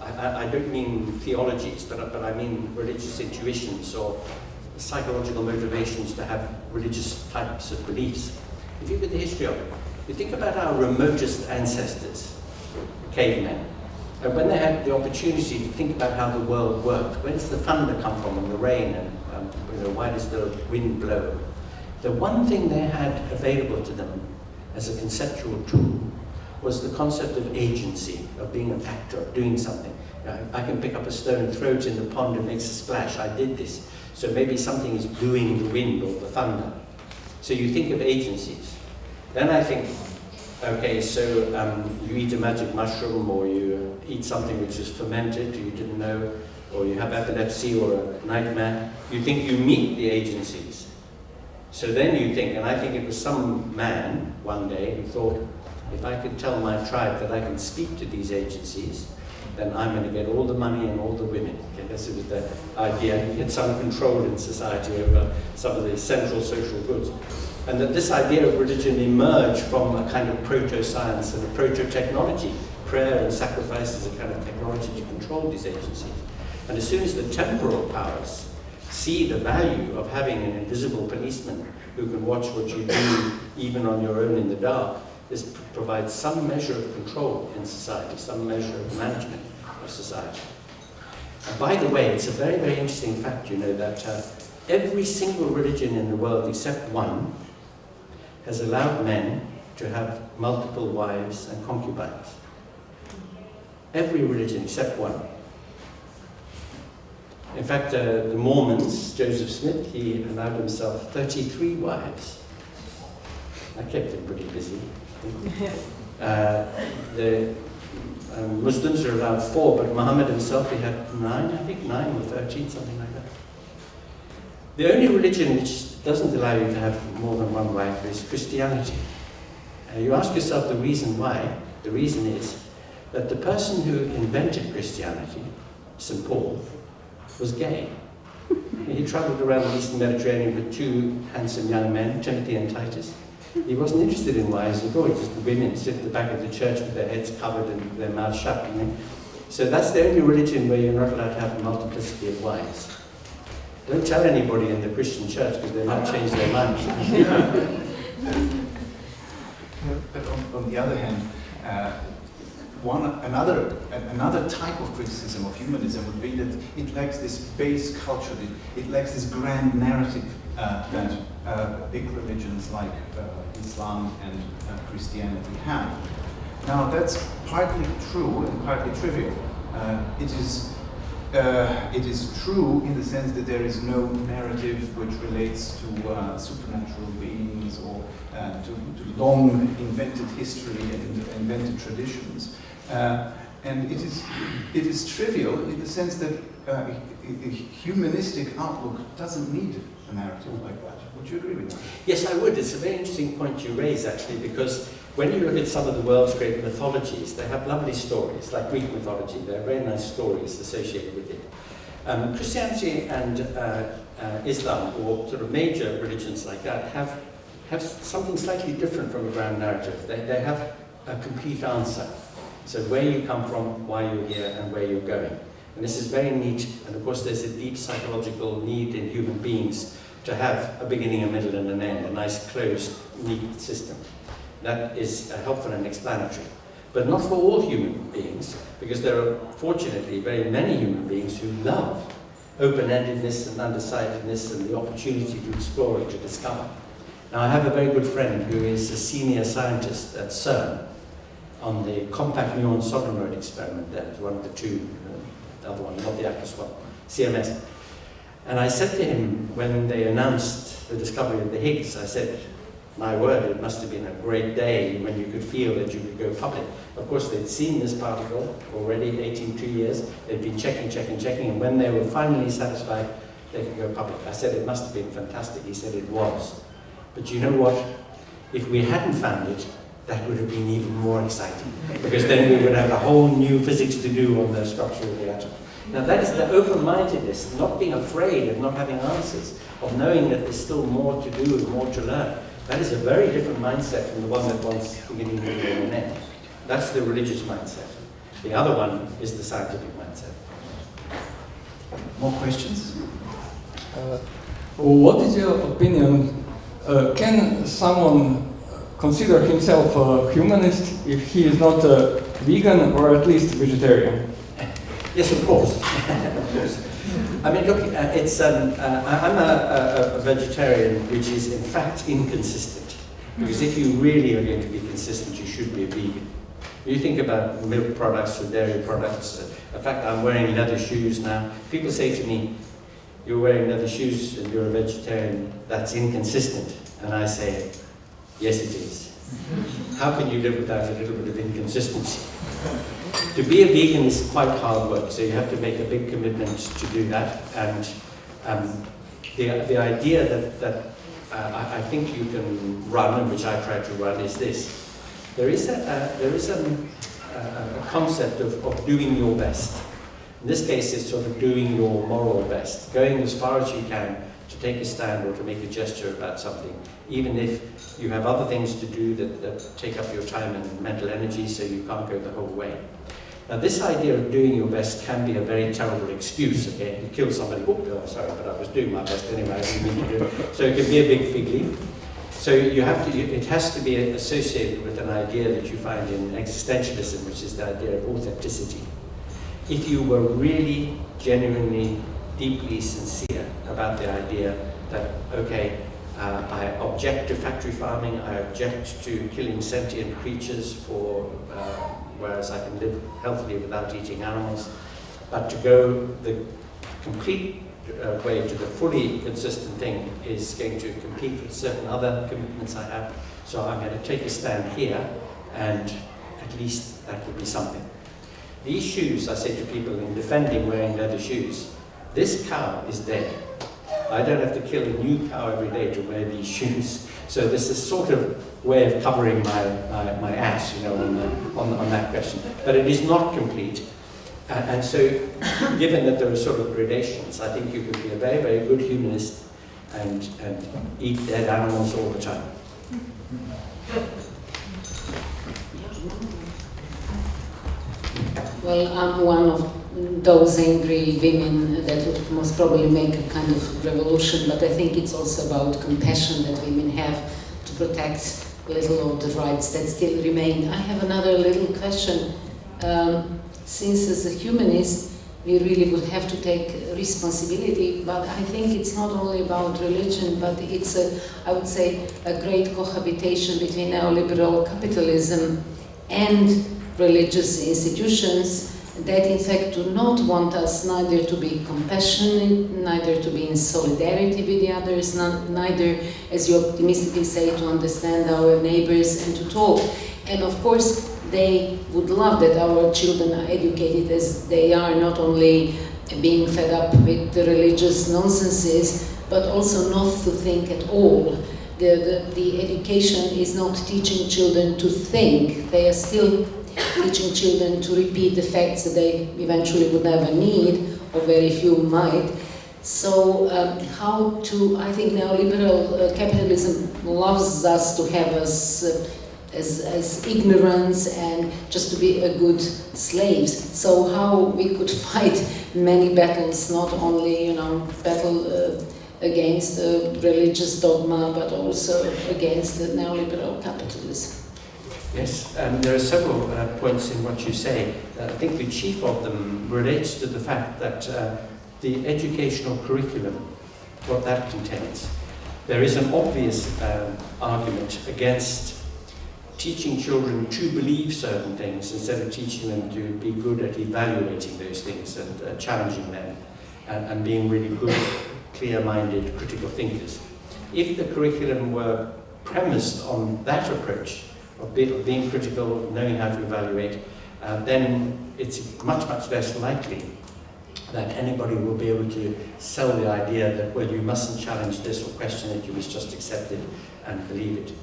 I don't mean theologies, but I mean religious intuitions or psychological motivations to have religious types of beliefs. If you look at the history of it, you think about our remotest ancestors, cavemen, and when they had the opportunity to think about how the world worked, where does the thunder come from and the rain, and why does the wind blow? The one thing they had available to them as a conceptual tool was the concept of agency, of being an actor, of doing something. I can pick up a stone, throw it in the pond, and makes a splash. I did this. So maybe something is doing the wind or the thunder. So you think of agencies. Then I think, okay, so you eat a magic mushroom, or you eat something which is fermented, you didn't know, or you have epilepsy or a nightmare. You think you meet the agencies. So then you think, and I think it was some man one day who thought, if I could tell my tribe that I can speak to these agencies, then I'm going to get all the money and all the women. Okay, this was the idea. You get some control in society over some of the central social goods. And that this idea of religion emerged from a kind of proto-science and a proto-technology. Prayer and sacrifice is a kind of technology to control these agencies. And as soon as the temporal powers see the value of having an invisible policeman who can watch what you do even on your own in the dark. This provides some measure of control in society, some measure of management of society. And by the way, it's a very, very interesting fact, you know, that every single religion in the world except one has allowed men to have multiple wives and concubines. Every religion except one. In fact, the Mormons, Joseph Smith, he allowed himself 33 wives. That kept him pretty busy. The Muslims are allowed 4, but Muhammad himself, he had 9, I think 9 or 13, something like that. The only religion which doesn't allow you to have more than one wife is Christianity. You ask yourself the reason why. The reason is that the person who invented Christianity, St. Paul, was gay. He traveled around the Eastern Mediterranean with 2 handsome young men, Timothy and Titus. He wasn't interested in wives at all. Just the women sit at the back of the church with their heads covered and their mouths shut. You know? So that's the only religion where you're not allowed to have a multiplicity of wives. Don't tell anybody in the Christian church because they might change their minds. But on the other hand, another type of criticism of humanism would be that it lacks this base culture, it lacks this grand narrative that big religions like Islam and Christianity have. Now that's partly true and partly trivial. It is true in the sense that there is no narrative which relates to supernatural beings or to long invented history and invented traditions. And it is trivial in the sense that a humanistic outlook doesn't need a narrative like that. Would you agree with that? Yes, I would. It's a very interesting point you raise, actually, because when you look at some of the world's great mythologies, they have lovely stories, like Greek mythology. There are very nice stories associated with it. Christianity and Islam, or sort of major religions like that, have something slightly different from a grand narrative. They have a complete answer. So where you come from, why you're here, and where you're going. And this is very neat, and of course there's a deep psychological need in human beings to have a beginning, a middle, and an end, a nice, closed, neat system. That is helpful and explanatory. But not for all human beings, because there are, fortunately, very many human beings who love open-endedness and undecidedness and the opportunity to explore and to discover. Now, I have a very good friend who is a senior scientist at CERN on the compact muon solenoid experiment. That one of the 2, the other one, not the Atlas one, CMS. And I said to him, when they announced the discovery of the Higgs, I said, my word, it must have been a great day when you could feel that you could go public. Of course, they'd seen this particle already 2 years. They'd been checking, and when they were finally satisfied, they could go public. I said, it must have been fantastic. He said, it was. But you know what? If we hadn't found it, that would have been even more exciting, because then we would have a whole new physics to do on the structure of the atom. Now that is the open-mindedness, not being afraid of not having answers, of knowing that there's still more to do and more to learn. That is a very different mindset from the one that wants beginning, middle, and an end. That's the religious mindset. The other one is the scientific mindset. More questions? What is your opinion? Can someone consider himself a humanist if he is not a vegan or at least vegetarian? Yes, of course. Of course. I mean, look, I'm a vegetarian which is in fact inconsistent. Because if you really are going to be consistent, you should be a vegan. You think about milk products or dairy products. In fact, I'm wearing leather shoes now. People say to me, you're wearing leather shoes and you're a vegetarian, that's inconsistent. And I say, yes it is. How can you live without a little bit of inconsistency? To be a vegan is quite hard work, so you have to make a big commitment to do that. And the idea that I think you can run, and which I try to run, is this. There is a concept of doing your best. In this case, it's sort of doing your moral best, going as far as you can to take a stand or to make a gesture about something, even if you have other things to do that take up your time and mental energy, so you can't go the whole way. Now, this idea of doing your best can be a very terrible excuse. Okay, you kill somebody, oh, sorry, but I was doing my best anyway, I didn't mean to do it. So it can be a big fig leaf. So you have to, it has to be associated with an idea that you find in existentialism, which is the idea of authenticity. If you were really, genuinely, deeply sincere about the idea that, okay, I object to factory farming, I object to killing sentient creatures for, whereas I can live healthily without eating animals, but to go the complete way to the fully consistent thing is going to compete with certain other commitments I have. So I'm going to take a stand here, and at least that would be something. These shoes, I say to people in defending wearing leather shoes, this cow is dead. I don't have to kill a new cow every day to wear these shoes. So this is sort of way of covering my ass, you know, on that question. But it is not complete. And so, given that there are sort of gradations, I think you could be a very, very good humanist and eat dead animals all the time. Well, I'm one of those angry women that would most probably make a kind of revolution, but I think it's also about compassion that women have to protect a little of the rights that still remain. I have another little question. Since as a humanist, we really would have to take responsibility, but I think it's not only about religion, but it's, I would say, a great cohabitation between neoliberal capitalism and religious institutions that in fact do not want us neither to be compassionate, neither to be in solidarity with the others, neither, as you optimistically say, to understand our neighbors and to talk. And of course, they would love that our children are educated as they are, not only being fed up with the religious nonsenses, but also not to think at all. The education is not teaching children to think. They are still teaching children to repeat the facts that they eventually would never need, or very few might. So I think neoliberal capitalism loves us to have us as ignorance and just to be a good slaves. So how we could fight many battles, not only, you know, battle against religious dogma, but also against the neoliberal capitalism. Yes, there are several points in what you say. I think the chief of them relates to the fact that the educational curriculum, what that contains. There is an obvious argument against teaching children to believe certain things instead of teaching them to be good at evaluating those things and challenging them and being really good, clear-minded, critical thinkers. If the curriculum were premised on that approach of being critical, knowing how to evaluate, then it's much, much less likely that anybody will be able to sell the idea that, well, you mustn't challenge this or question it, you must just accept it and believe it.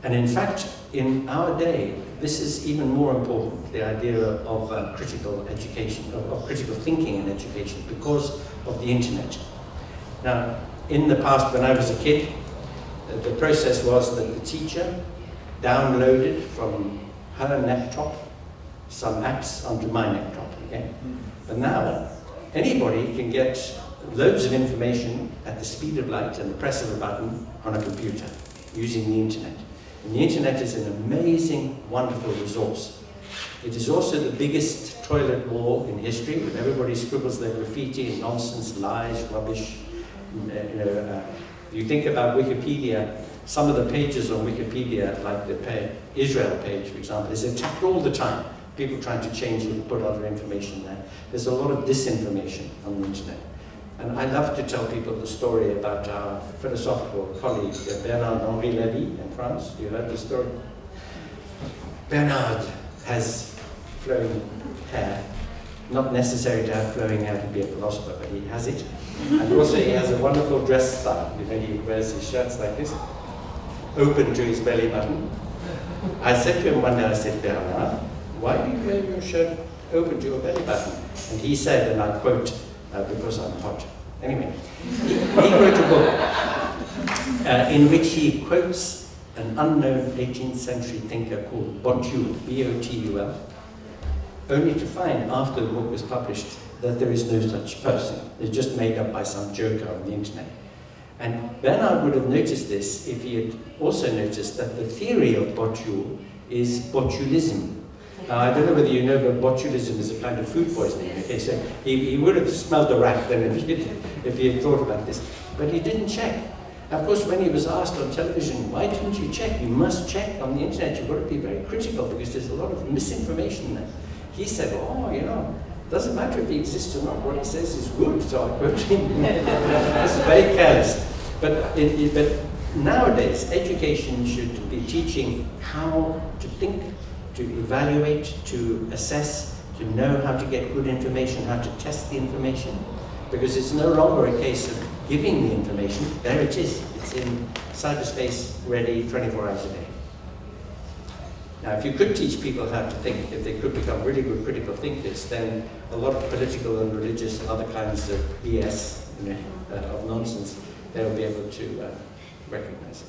And in fact, in our day, this is even more important, the idea of critical education, of critical thinking in education, because of the internet. Now, in the past, when I was a kid, the process was that the teacher downloaded from her laptop some apps onto my laptop, okay? But now, anybody can get loads of information at the speed of light and the press of a button on a computer using the internet. And the internet is an amazing, wonderful resource. It is also the biggest toilet wall in history, where everybody scribbles their graffiti and nonsense, lies, rubbish. You think about Wikipedia, some of the pages on Wikipedia, like the Israel page, for example, is attacked all the time. People trying to change it and put other information there. There's a lot of disinformation on the internet. And I love to tell people the story about our philosophical colleague, Bernard-Henri Lévy in France. You heard the story? Bernard has flowing hair. Not necessary to have flowing hair to be a philosopher, but he has it. And also he has a wonderful dress style. You know, he wears his shirts like this, open to his belly button. I said to him one day, I said, Bernard, why do you wear your shirt open to your belly button? And he said, and I quote, because I'm hot. Anyway, he wrote a book in which he quotes an unknown 18th century thinker called Botul, B-O-T-U-L. only to find after the book was published that there is no such person. It's just made up by some joker on the internet. And Bernard would have noticed this if he had also noticed that the theory of botul is botulism. Now, I don't know whether you know, but botulism is a kind of food poisoning. Okay, so he would have smelled a rat then if he had thought about this. But he didn't check. Of course, when he was asked on television, why didn't you check? You must check on the internet. You've got to be very critical because there's a lot of misinformation there. He said, oh, you know, it doesn't matter if he exists or not. What he says is good, so I quote him. It's very careless. But nowadays, education should be teaching how to think, to evaluate, to assess, to know how to get good information, how to test the information. Because it's no longer a case of giving the information. There it is. It's in cyberspace, ready 24 hours a day. Now, if you could teach people how to think, if they could become really good critical thinkers, then a lot of political and religious and other kinds of BS, of nonsense, they'll be able to recognize it.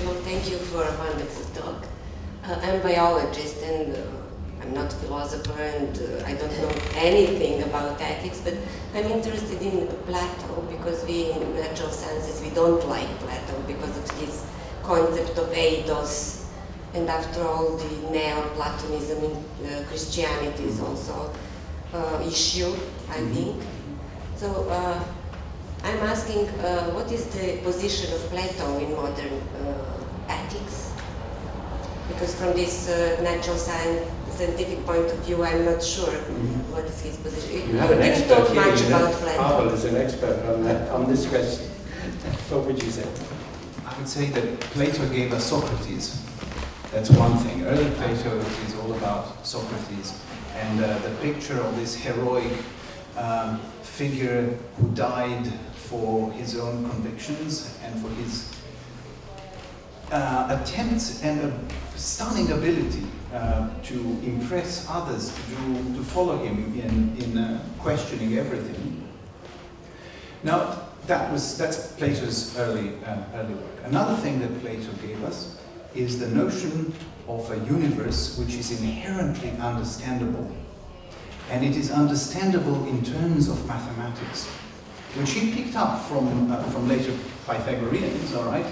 Well, thank you for a wonderful talk. I'm a biologist and I'm not a philosopher and I don't know anything about ethics, but I'm interested in Plato because we in natural sciences, we don't like Plato because of his concept of eidos, and after all the Neoplatonism in Christianity is also issue, I think. So I'm asking what is the position of Plato in modern ethics? Because from this natural scientific point of view, I'm not sure what is his position. You have an didn't expert talk here, much about Plato. Pavel is an expert on this question. What would you say? I would say that Plato gave us Socrates. That's one thing. Early Plato is all about Socrates. And the picture of this heroic figure who died for his own convictions and for his attempts and a stunning ability to impress others, to follow him in questioning everything. Now, that's Plato's early work. Another thing that Plato gave us is the notion of a universe which is inherently understandable. And it is understandable in terms of mathematics, which he picked up from later Pythagoreans, all right?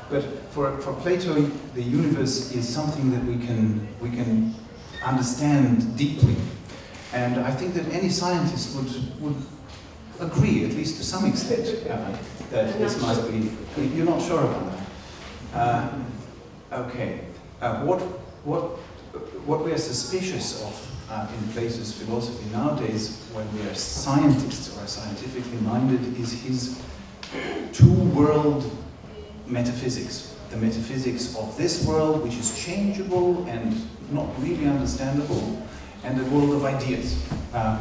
But for Plato, the universe is something that we can understand deeply. And I think that any scientist would agree, at least to some extent, that this must be. You're not sure about that. Okay. What we are suspicious of in Plato's philosophy nowadays, when we are scientists or scientifically minded, is his two-world metaphysics. The metaphysics of this world, which is changeable and not really understandable, and the world of ideas,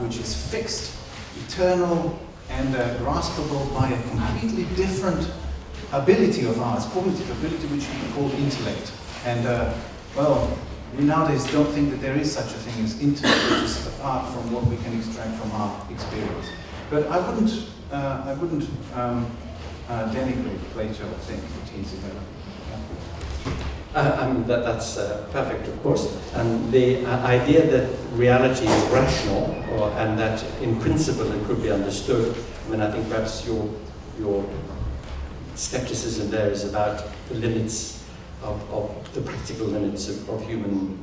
which is fixed, eternal, and graspable by a completely different ability of ours, cognitive ability, which we call intellect. And well, we nowadays don't think that there is such a thing as intellect, which is apart from what we can extract from our experience. But I wouldn't denigrate Plato. I think that he's that's perfect, of course. And the idea that reality is rational, and that in principle it could be understood. I mean, I think perhaps your skepticism there is about the limits of the practical limits of human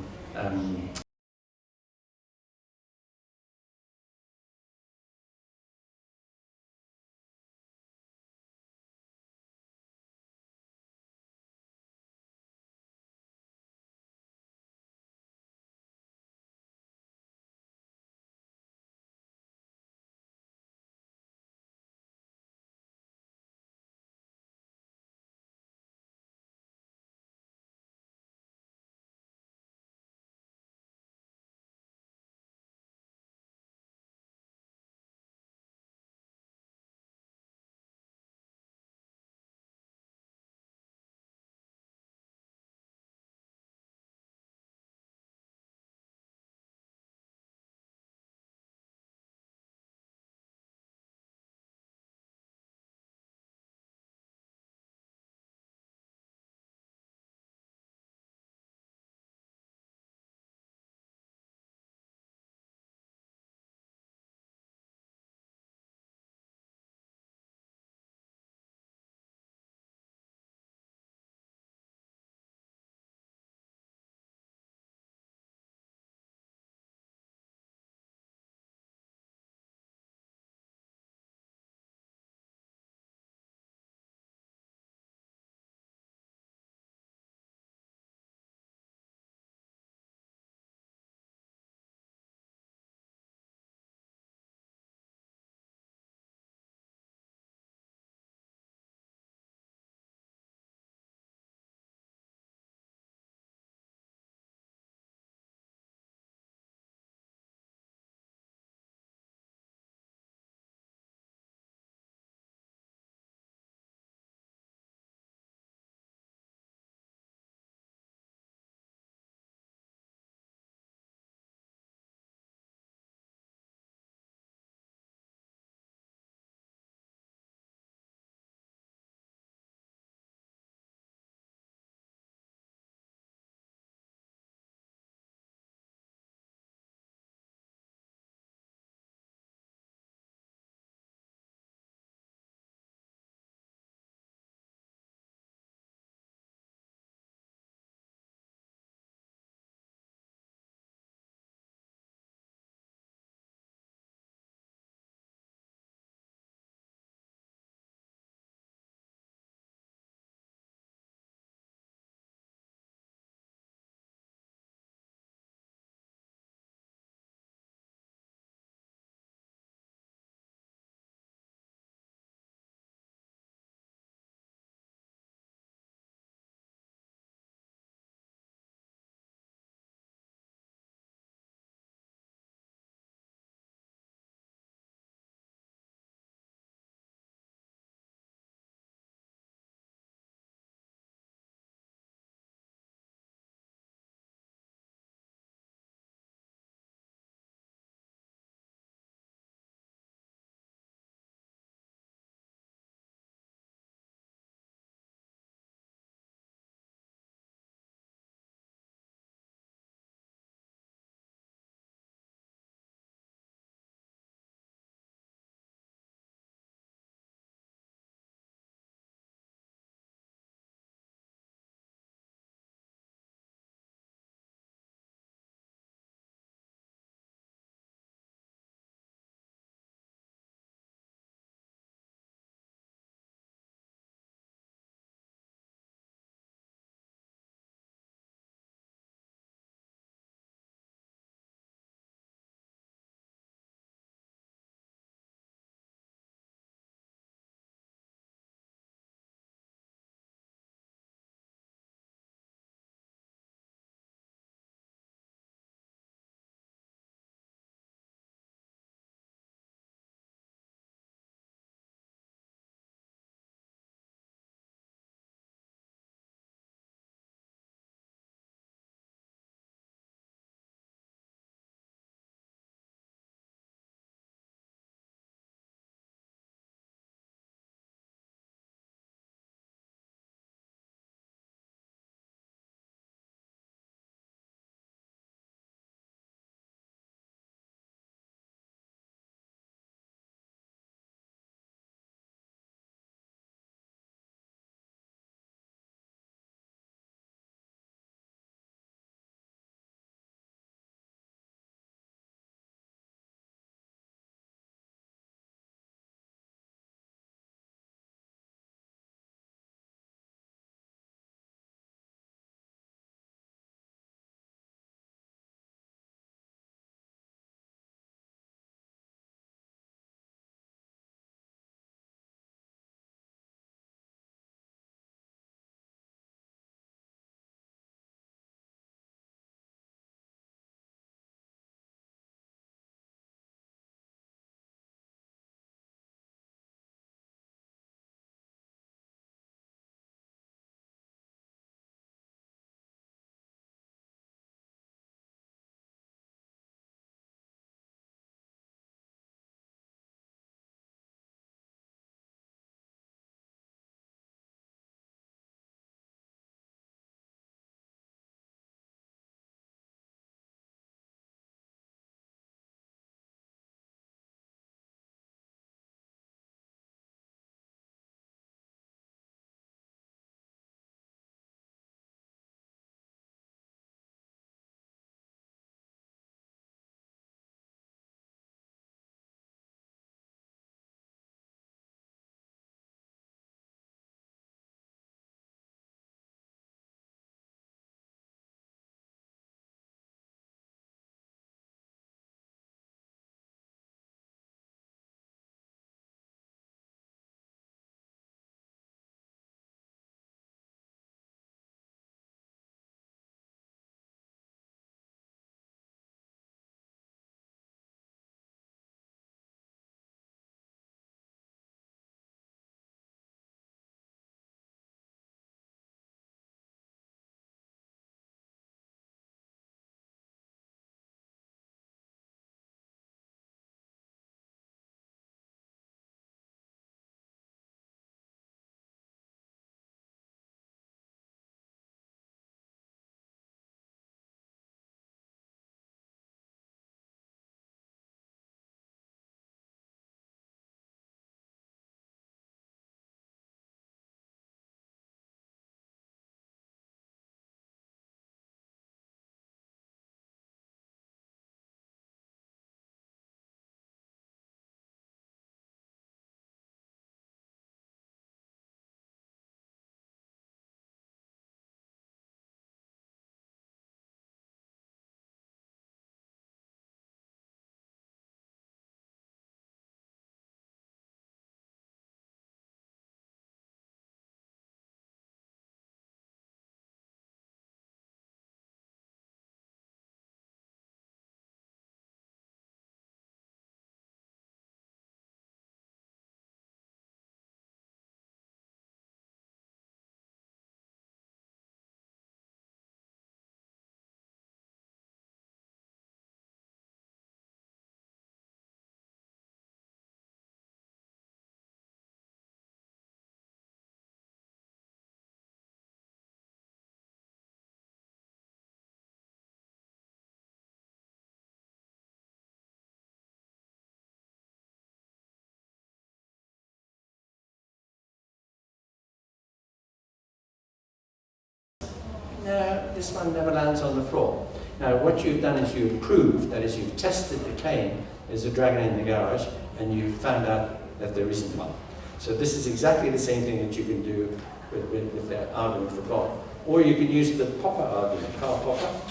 this one never lands on the floor. Now, what you've done is you've proved, that is, you've tested the claim, there's a dragon in the garage, and you've found out that there isn't one. So this is exactly the same thing that you can do with the argument for God. Or you can use the Popper argument, Karl Popper.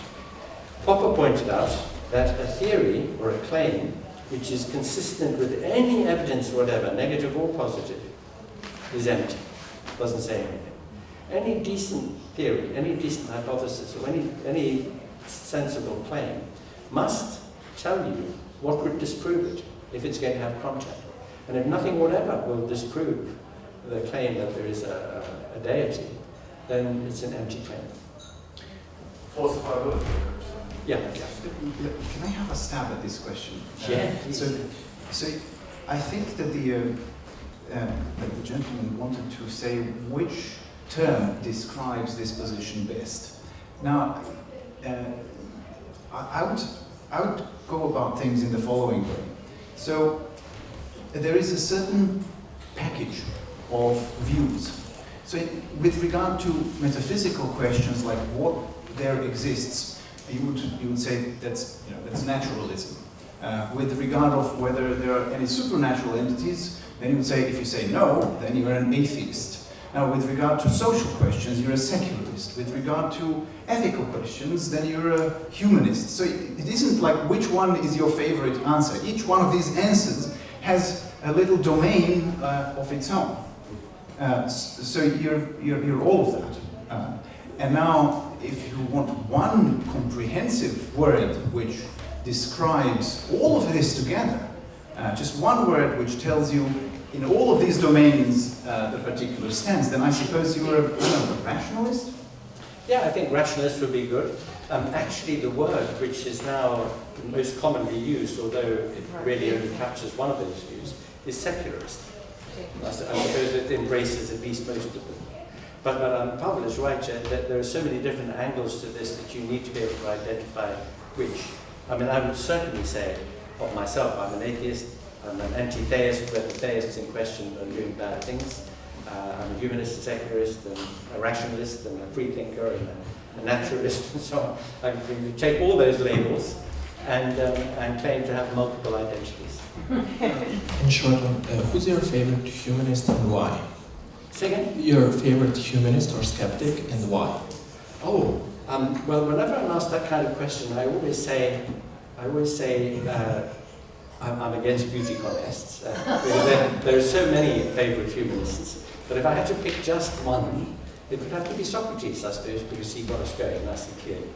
Popper pointed out that a theory or a claim which is consistent with any evidence whatever, negative or positive, is empty. Doesn't say anything. Any decent theory, any decent hypothesis, or any sensible claim must tell you what would disprove it if it's going to have contact. And if nothing whatever will disprove the claim that there is a deity, then it's an empty claim. Falsifiability. Yeah. Can I have a stab at this question? Yeah. So I think that the gentleman wanted to say which term describes this position best. Now, I would go about things in the following way. So there is a certain package of views. So with regard to metaphysical questions like what there exists, you would say that's naturalism. With regard of whether there are any supernatural entities, then you would say, if you say no, then you're an atheist. Now, with regard to social questions, you're a secularist. With regard to ethical questions, then you're a humanist. So it isn't like which one is your favorite answer. Each one of these answers has a little domain of its own. So you're all of that. And now, if you want one comprehensive word which describes all of this together, just one word which tells you in all of these domains the particular stance, then I suppose you are a rationalist? Yeah, I think rationalist would be good. Actually, the word which is now most commonly used, although it really only captures one of those views, is secularist. I suppose it embraces at least most of them. But Pavel is right, that there are so many different angles to this that you need to be able to identify which. I mean, I would certainly say of myself, I'm an atheist, I'm an anti-theist, where the theists in question are doing bad things. I'm a humanist, a secularist, and a rationalist, and a free thinker, and a naturalist, and so on. I can take all those labels and claim to have multiple identities. In short, who's your favorite humanist and why? Say again? Your favorite humanist or skeptic and why? Oh, well, whenever I'm asked that kind of question, I always say I'm against beauty contests. There are so many favorite humanists, but if I had to pick just one, it would have to be Socrates, I suppose, because he got us going nice and clearly.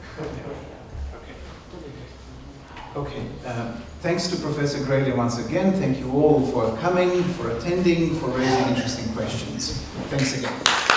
Okay. Thanks to Professor Grayling once again. Thank you all for coming, for attending, for raising interesting questions. Thanks again.